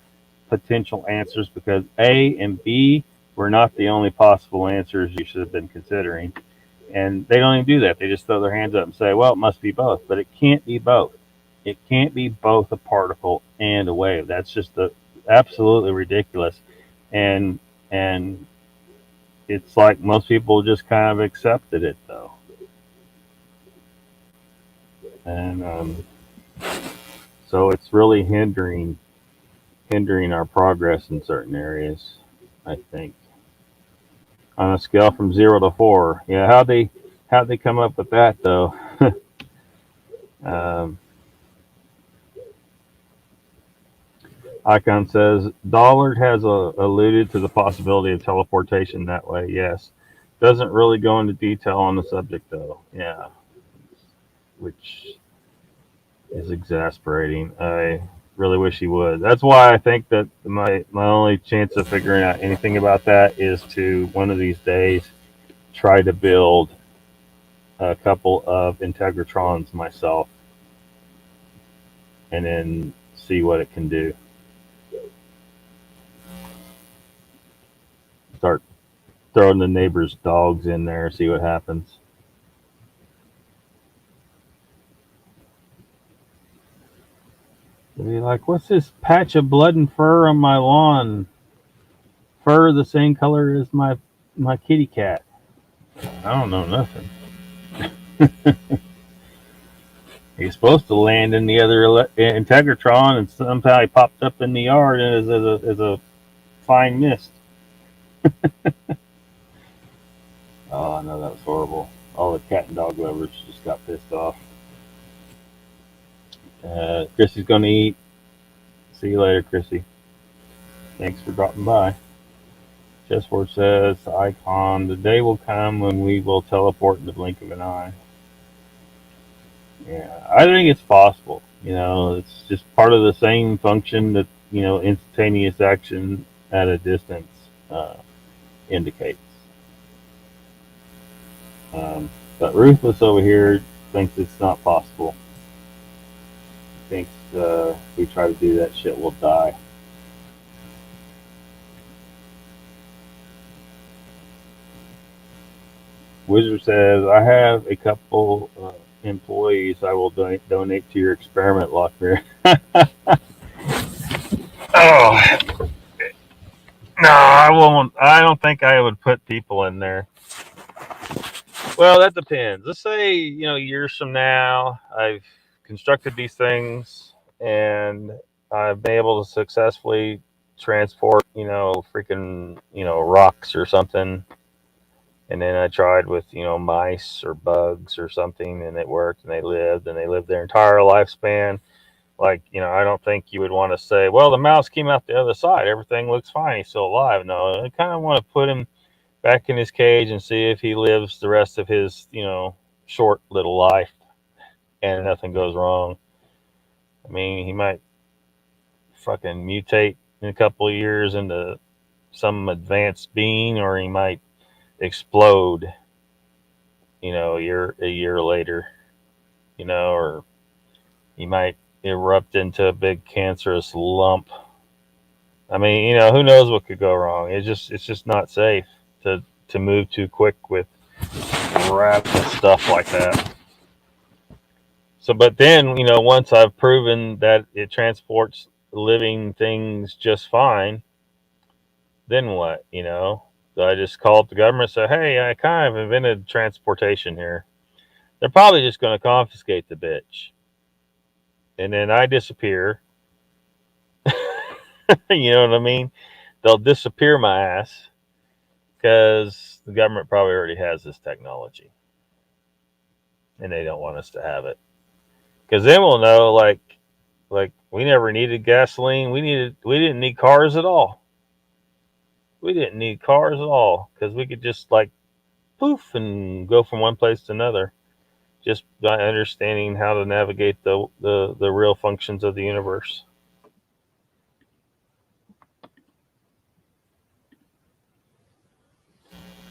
[SPEAKER 1] potential answers, because A and B were not the only possible answers you should have been considering. And they don't even do that. They just throw their hands up and say, well, it must be both. But it can't be both. It can't be both a particle and a wave. That's just absolutely ridiculous. And it's like most people just kind of accepted it, though. And so it's really hindering our progress in certain areas, I think. On a scale from 0 to 4. Yeah, how'd they come up with that, though? Icon says Dollard has alluded to the possibility of teleportation that way. Yes, doesn't really go into detail on the subject, though. Yeah, which is exasperating. I really wish he would. That's why I think that my only chance of figuring out anything about that is to one of these days try to build a couple of Integratrons myself and then see what it can do. Start throwing the neighbors' dogs in there, see what happens. To be like, what's this patch of blood and fur on my lawn? Fur the same color as my kitty cat. I don't know nothing. He's supposed to land in the other Integratron, and somehow he popped up in the yard as a fine mist. Oh, I know that was horrible. All the cat and dog lovers just got pissed off. Chrissy's gonna eat. See you later, Chrissy. Thanks for dropping by. Chessboard says, Icon, the day will come when we will teleport in the blink of an eye. Yeah, I think it's possible. It's just part of the same function that, instantaneous action at a distance indicates. But Ruthless over here thinks it's not possible. He thinks if we try to do that shit, we'll die. Wizard says, I have a couple employees I will donate to your experiment, Lockbeard. Oh, no, I won't. I don't think I would put people in there. Well, that depends. Let's say, years from now, I've constructed these things and I've been able to successfully transport, freaking, rocks or something. And then I tried with, mice or bugs or something, and it worked, and they lived their entire lifespan. Like, I don't think you would want to say, well, the mouse came out the other side, everything looks fine, he's still alive. No, I kind of want to put him back in his cage and see if he lives the rest of his, short little life and nothing goes wrong. I mean, he might fucking mutate in a couple of years into some advanced being, or he might explode, a year later, or he might erupt into a big cancerous lump. I mean, who knows what could go wrong? It's just not safe to move too quick with rapid stuff like that. So, but then, once I've proven that it transports living things just fine, then what? Do I just call up the government and say, hey, I kind of invented transportation here? They're probably just going to confiscate the bitch. And then I disappear. You know what I mean? They'll disappear my ass because the government probably already has this technology. And they don't want us to have it. Because then we'll know, like we never needed gasoline. We didn't need cars at all. We didn't need cars at all because we could just poof and go from one place to another, just by understanding how to navigate the real functions of the universe.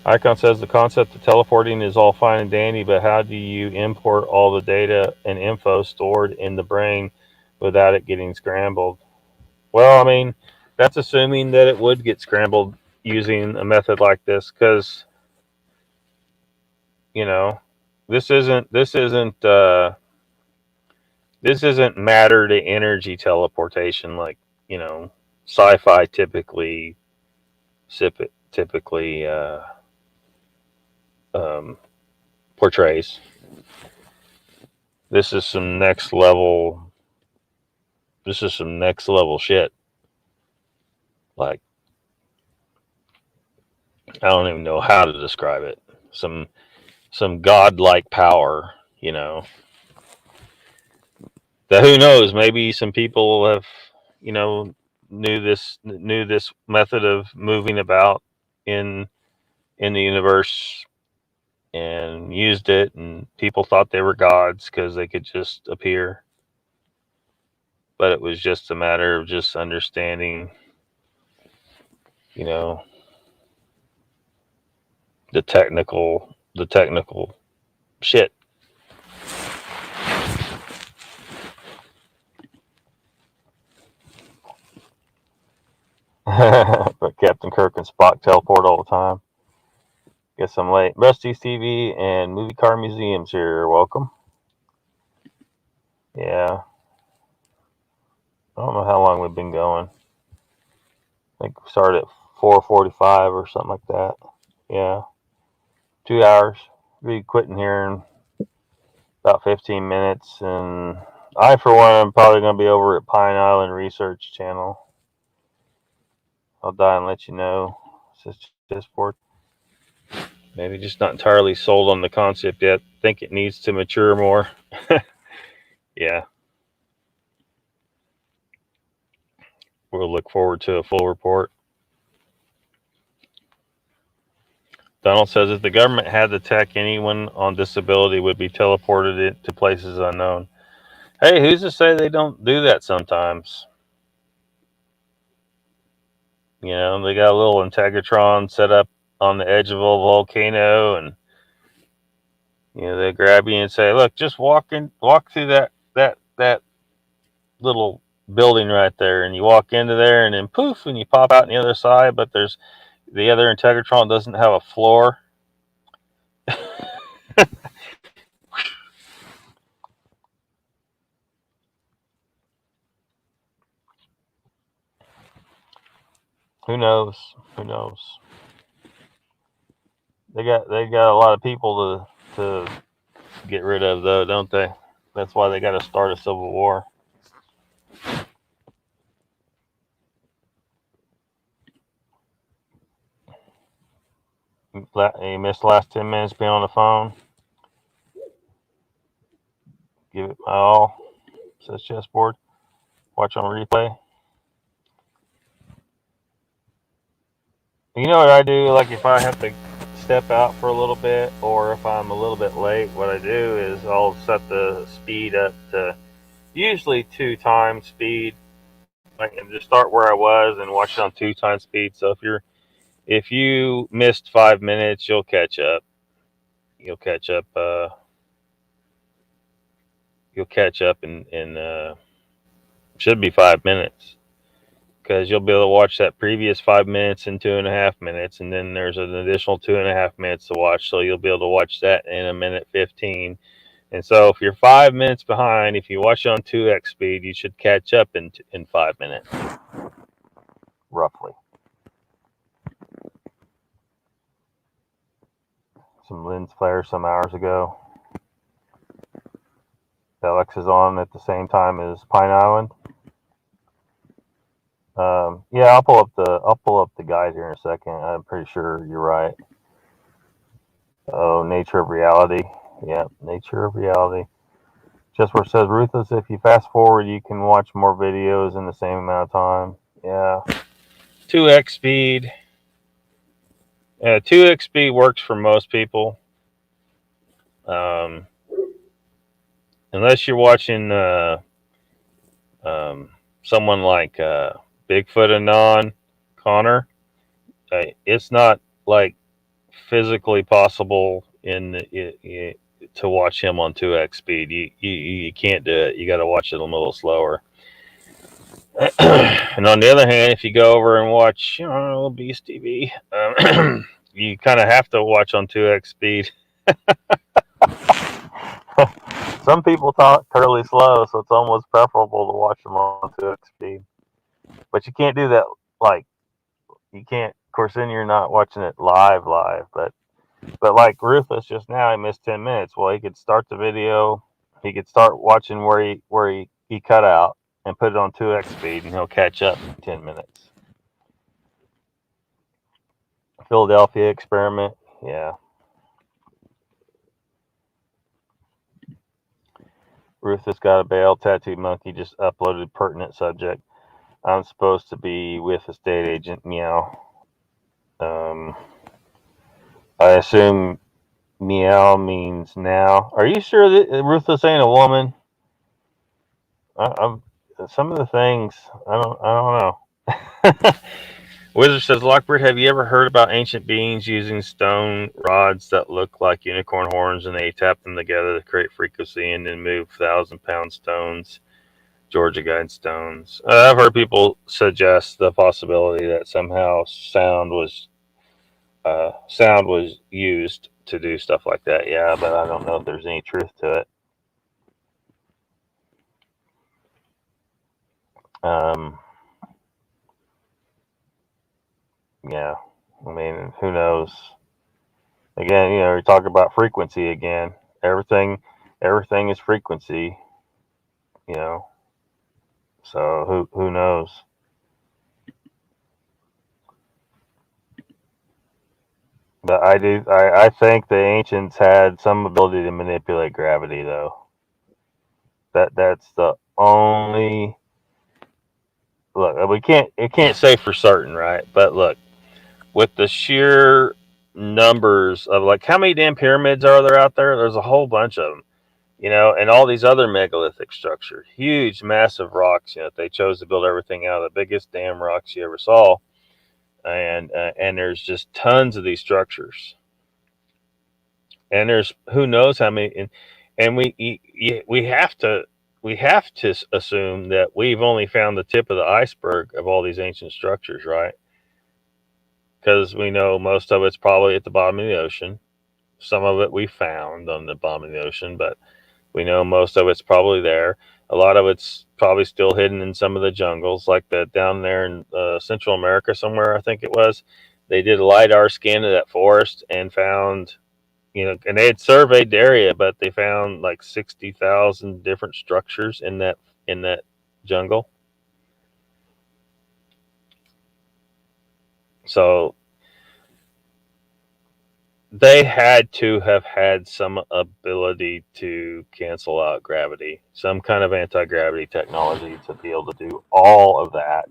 [SPEAKER 1] Icon says the concept of teleporting is all fine and dandy, but how do you import all the data and info stored in the brain without it getting scrambled? Well, I mean, that's assuming that it would get scrambled using a method like this, because this isn't matter to energy teleportation like sci-fi typically portrays. This is some next level shit. Like, I don't even know how to describe it. Some godlike power, that who knows, maybe some people have, knew this method of moving about in the universe and used it, and people thought they were gods because they could just appear. But it was just a matter of just understanding, the technical shit. But Captain Kirk and Spock teleport all the time. Guess I'm late. Rusty's TV and Movie Car Museums here. Welcome. Yeah. don't know how long we've been going. I think we started at 4:45 or something like that. Yeah, 2 hours. We'll be quitting here in about 15 minutes, and I, for one, I'm probably going to be over at Pine Island Research Channel. I'll die and let you know. Chessboard. Maybe just not entirely sold on the concept yet. Think it needs to mature more. Yeah. We'll look forward to a full report. Donald says if the government had the tech, anyone on disability would be teleported to places unknown. Hey, who's to say they don't do that sometimes? You know, they got a little Integratron set up on the edge of a volcano, and you know they grab you and say, "Look, just walk through that little building right there," and you walk into there, and then poof, and you pop out on the other side. But there's the other Integratron doesn't have a floor. Who knows? Who knows? They got a lot of people to get rid of, though, don't they? That's why they got to start a civil war. You missed the last 10 minutes being on the phone. Give it my all, says Chessboard. Watch on replay. You know what I do? Like if I have to step out for a little bit, or if I'm a little bit late, what I do is I'll set the speed up to usually 2 times speed. I can just start where I was and watch it on 2 times speed. So if you missed 5 minutes, you'll catch up. You'll catch up. You'll catch up in should be 5 minutes, because you'll be able to watch that previous 5 minutes in 2.5 minutes, and then there's an additional 2.5 minutes to watch. So you'll be able to watch that in 1:15. And so if you're 5 minutes behind, if you watch it on 2x speed, you should catch up in 5 minutes, roughly. Some lens flare some hours ago. Alex is on at the same time as Pine Island. Yeah, I'll pull up the guide here in a second. I'm pretty sure you're right. Oh, nature of reality. Yeah, nature of reality. Just where it says Ruthless, if you fast forward, you can watch more videos in the same amount of time. Yeah. 2x speed. 2x speed works for most people. Unless you're watching someone like Bigfoot Anon Connor, it's not like physically possible to watch him on 2x speed. You can't do it. You got to watch it a little slower. And on the other hand, if you go over and watch little Beast TV, you kind of have to watch on 2x speed. Some people talk fairly slow, so it's almost preferable to watch them on 2x speed. But you can't do that. Like, you can't. Of course, then you're not watching it live. But like Rufus just now, he missed 10 minutes. Well, he could start the video. He could start watching where he cut out and put it on 2x speed, and he'll catch up in 10 minutes. Philadelphia experiment. Yeah. Rufus got a bail. Tattooed monkey just uploaded pertinent subject. I'm supposed to be with a state agent. Meow. I assume meow means now. Are you sure that Ruthless ain't a woman? I'm some of the things I don't know. Wizard says, Lockbeard, have you ever heard about ancient beings using stone rods that look like unicorn horns, and they tap them together to create frequency and then move 1,000-pound stones, Georgia guide stones? I've heard people suggest the possibility that somehow sound was used to do stuff like that. Yeah, but I don't know if there's any truth to it. Yeah, I mean, who knows? Again, you talk about frequency again. Everything is frequency. So who knows? But I think the ancients had some ability to manipulate gravity, though. That's the only look. It can't say for certain, right? But look, with the sheer numbers of like how many damn pyramids are there out there? There's a whole bunch of them, and all these other megalithic structures, huge, massive rocks. They chose to build everything out of the biggest damn rocks you ever saw, and there's just tons of these structures, and there's who knows how many, and we have to assume that we've only found the tip of the iceberg of all these ancient structures, right? Because we know most of it's probably at the bottom of the ocean. Some of it we found on the bottom of the ocean, but we know most of it's probably there. A lot of it's probably still hidden in some of the jungles, like down there in Central America somewhere, I think it was. They did a LiDAR scan of that forest and found, and they had surveyed the area, but they found like 60,000 different structures in that jungle. So they had to have had some ability to cancel out gravity, some kind of anti-gravity technology to be able to do all of that.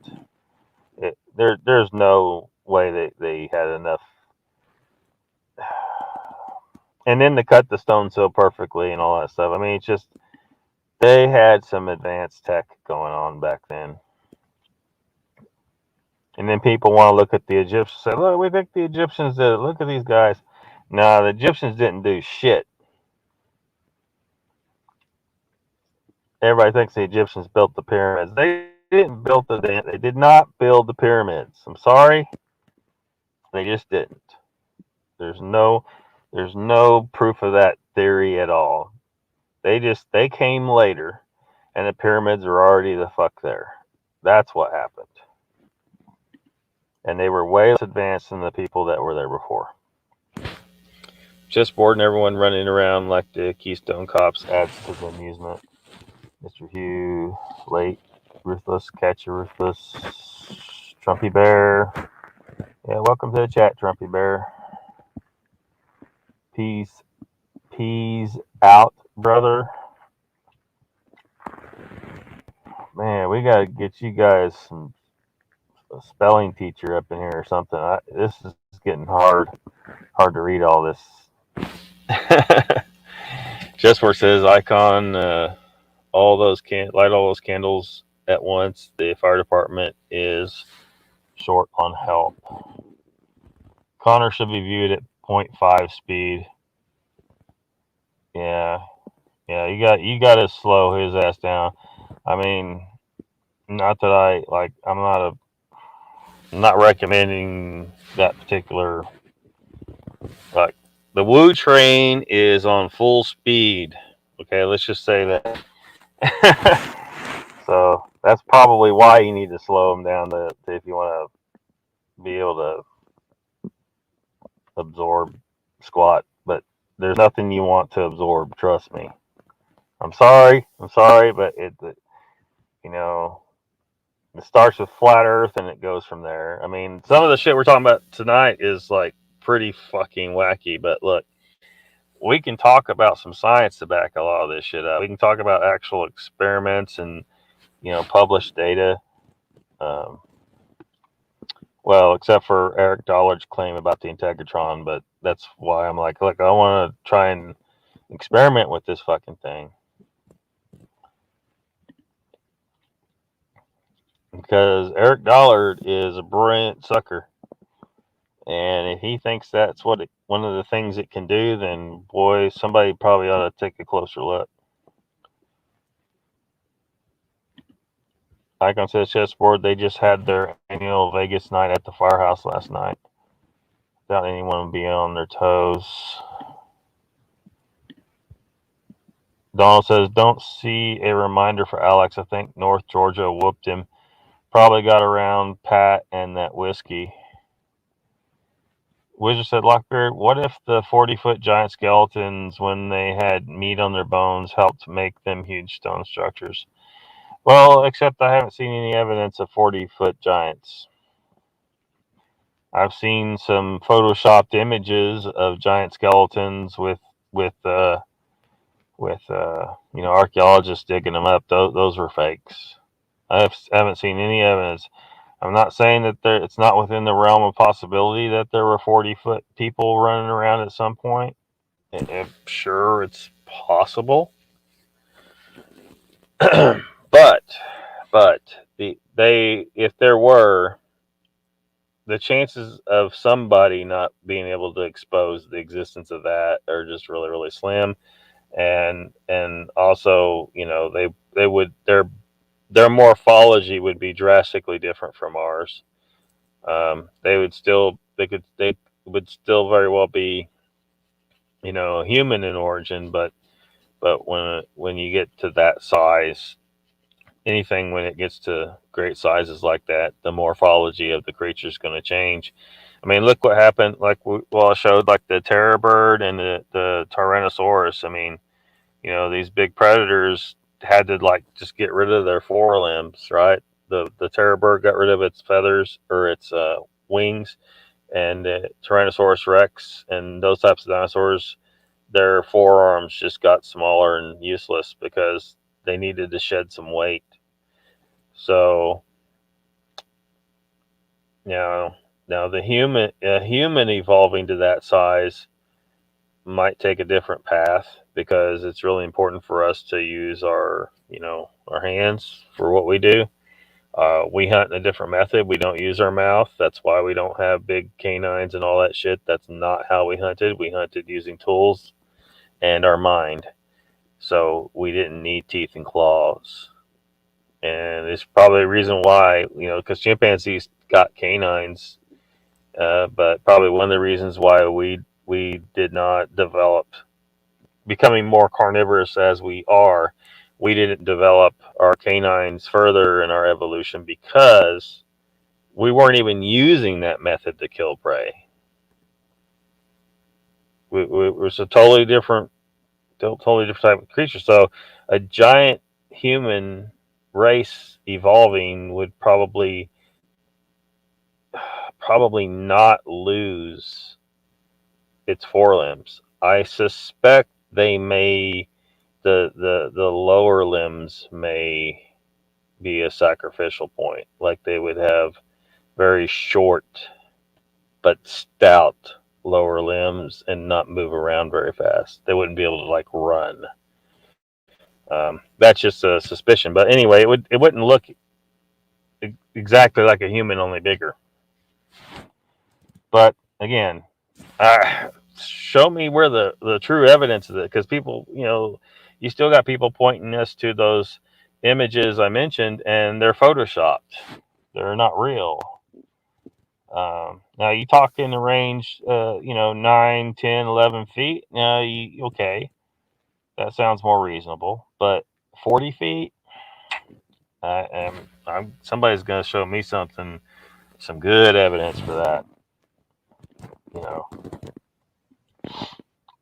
[SPEAKER 1] There's no way they had enough. And then to cut the stone so perfectly and all that stuff. I mean, it's just, they had some advanced tech going on back then. And then people want to look at the Egyptians and say, look, we think the Egyptians did it. Look at these guys. No, the Egyptians didn't do shit. Everybody thinks the Egyptians built the pyramids. They didn't build they did not build the pyramids. I'm sorry. They just didn't. There's no proof of that theory at all. They came later and the pyramids were already the fuck there. That's what happened. And they were way less advanced than the people that were there before. Just bored and everyone running around like the Keystone Cops adds to the amusement. Mr. Hugh, late, ruthless, catch a ruthless, Trumpy Bear. Yeah, welcome to the chat, Trumpy Bear. Peace out, brother. Man, we gotta get you guys a spelling teacher up in here or something. This is getting hard to read all this. Just where it says icon, light all those candles at once. The fire department is short on help. Connor should be viewed at 0.5 speed. Yeah, you got to slow his ass down. I mean, not that I'm not recommending that particular. Like, the Woo train is on full speed. Okay, let's just say that. So that's probably why you need to slow him down if you want to be able to absorb squat. But there's nothing you want to absorb. Trust me. I'm sorry, but it starts with flat Earth and it goes from there. I mean, some of the shit we're talking about tonight is like pretty fucking wacky. But look, we can talk about some science to back a lot of this shit up. We can talk about actual experiments and published data. Well, except for Eric Dollard's claim about the Integratron, but that's why I'm like, look, I want to try and experiment with this fucking thing. Because Eric Dollard is a brilliant sucker. And if he thinks that's one of the things it can do, then boy, somebody probably ought to take a closer look. Icon says chessboard, they just had their annual Vegas night at the firehouse last night. Without anyone being on their toes. Donald says, don't see a reminder for Alex. I think North Georgia whooped him Probably got around Pat and that whiskey. Wizard said, Lockbeard, what if the 40-foot giant skeletons, when they had meat on their bones, helped make them huge stone structures? Well, except I haven't seen any evidence of 40-foot giants. I've seen some photoshopped images of giant skeletons with archaeologists digging them up. Those were fakes. I haven't seen any evidence. I'm not saying that it's not within the realm of possibility that there were 40-foot people running around at some point. I'm sure it's possible. but if there were, the chances of somebody not being able to expose the existence of that are just really, really slim. And also, their morphology would be drastically different from ours. They would still very well be, human in origin, but when you get to that size, anything when it gets to great sizes like that, the morphology of the creature is going to change. I mean, look what happened. I showed like the terror bird and the Tyrannosaurus. I mean, these big predators had to just get rid of their forelimbs, right? The terror bird got rid of its feathers or its wings, and Tyrannosaurus Rex and those types of dinosaurs, their forearms just got smaller and useless because they needed to shed some weight. So, now the human evolving to that size might take a different path because it's really important for us to use our hands for what we do. We hunt in a different method. We don't use our mouth. That's why we don't have big canines and all that shit. That's not how we hunted. We hunted using tools and our mind. So we didn't need teeth and claws. And it's probably a reason why, because chimpanzees got canines, but probably one of the reasons why we did not develop, becoming more carnivorous as we are, we didn't develop our canines further in our evolution because we weren't even using that method to kill prey. It was a totally different type of creature. So a giant human race evolving would probably not lose its forelimbs. I suspect they may, the lower limbs may be a sacrificial point. Like they would have very short but stout lower limbs and not move around very fast. They wouldn't be able to run. That's just a suspicion. But anyway, it wouldn't look exactly like a human, only bigger. But again, show me where the true evidence is, because people, you still got people pointing us to those images I mentioned, and they're photoshopped. They're not real. Now you talk in the range, 9, 10, 11 feet. Now, okay, that sounds more reasonable. But 40 feet, somebody's going to show me some good evidence for that.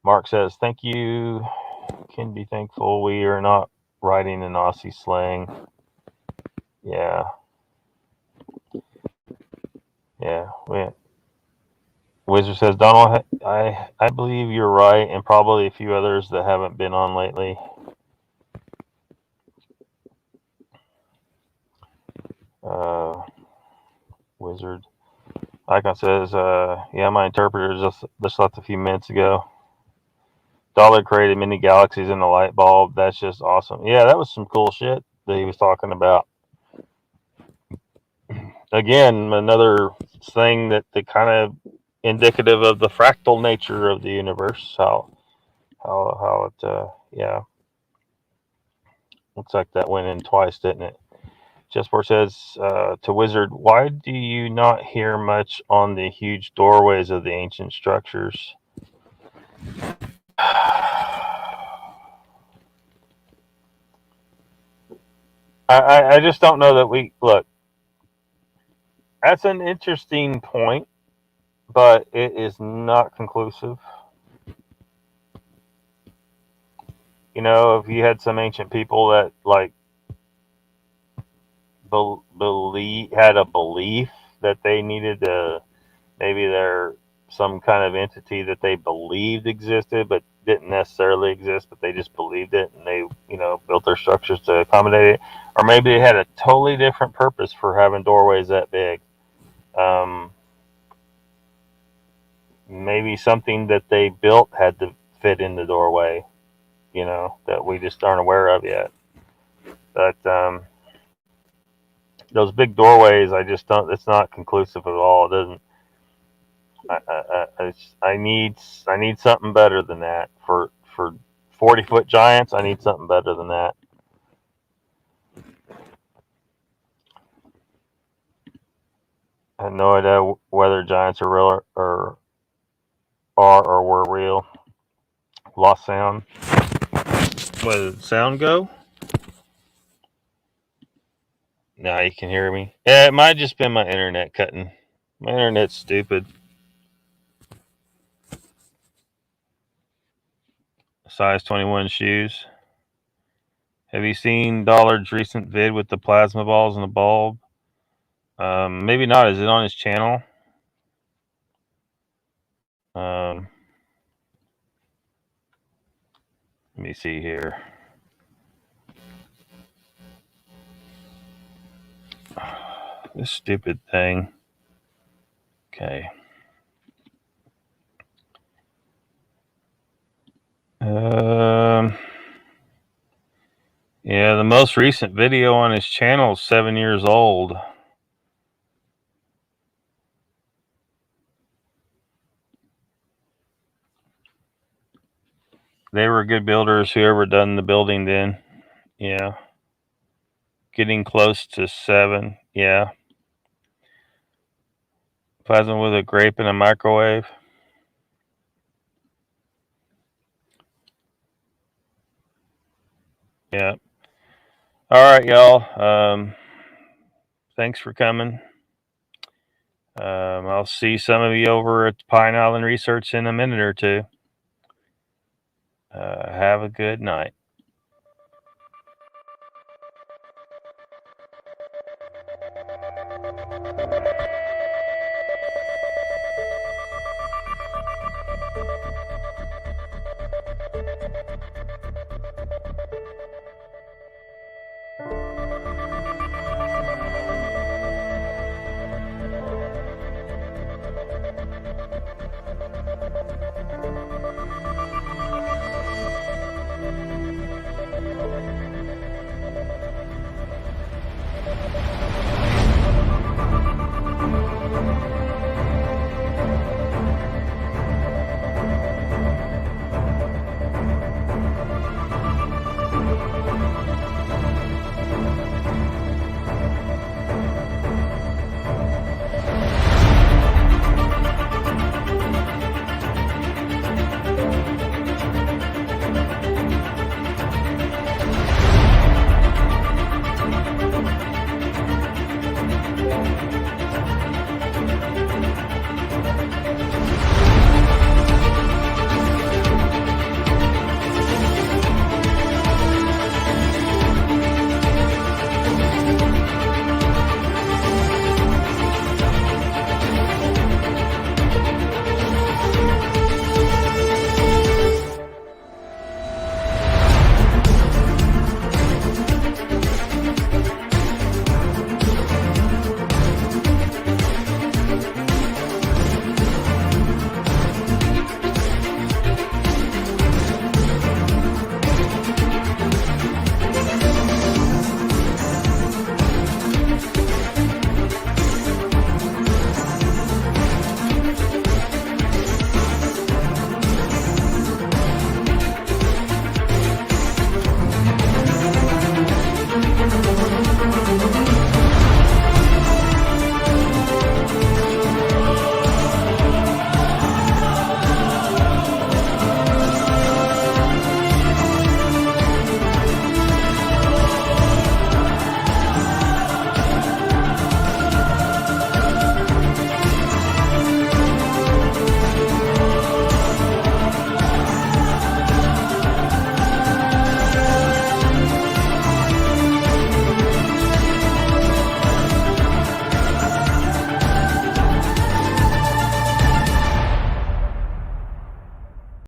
[SPEAKER 1] Mark says, thank you. Can be thankful we are not writing in Aussie slang. Yeah. Wizard says, Donald, I believe you're right, and probably a few others that haven't been on lately. Wizard Icon says, my interpreter just left a few minutes ago. Dollar created many galaxies in the light bulb. That's just awesome. Yeah, that was some cool shit that he was talking about. Again, another thing that kind of indicative of the fractal nature of the universe. How it looks like that went in twice, didn't it? Chessport says to Wizard, why do you not hear much on the huge doorways of the ancient structures? I just don't know that we look. That's an interesting point, but it is not conclusive. You know, if you had some ancient people that like had a belief that they needed to, maybe they're some kind of entity that they believed existed but didn't necessarily exist, but they just believed it, and they, you know, built their structures to accommodate it. Or maybe they had a totally different purpose for having doorways that big. Maybe something that they built had to fit in the doorway, you know, that we just aren't aware of yet. But those big doorways, I just don't. It's not conclusive at all. It doesn't. I need something better than that for 40-foot giants. I need something better than that. I have no idea whether giants are real or were real. Lost sound. Where did sound go? Now you can hear me. Yeah, it might have just been my internet cutting. My internet's stupid. Size 21 shoes. Have you seen Dollard's recent vid with the plasma balls and the bulb? Maybe not. Is it on his channel? Let me see here. This stupid thing. Okay. Yeah, the most recent video on his channel is 7 years old. They were good builders, whoever done the building then. Yeah. Getting close to 7. Yeah. Plasma with a grape in a microwave. Yeah. All right, y'all. Thanks for coming. I'll see some of you over at Pine Island Research in a minute or two. Have a good night.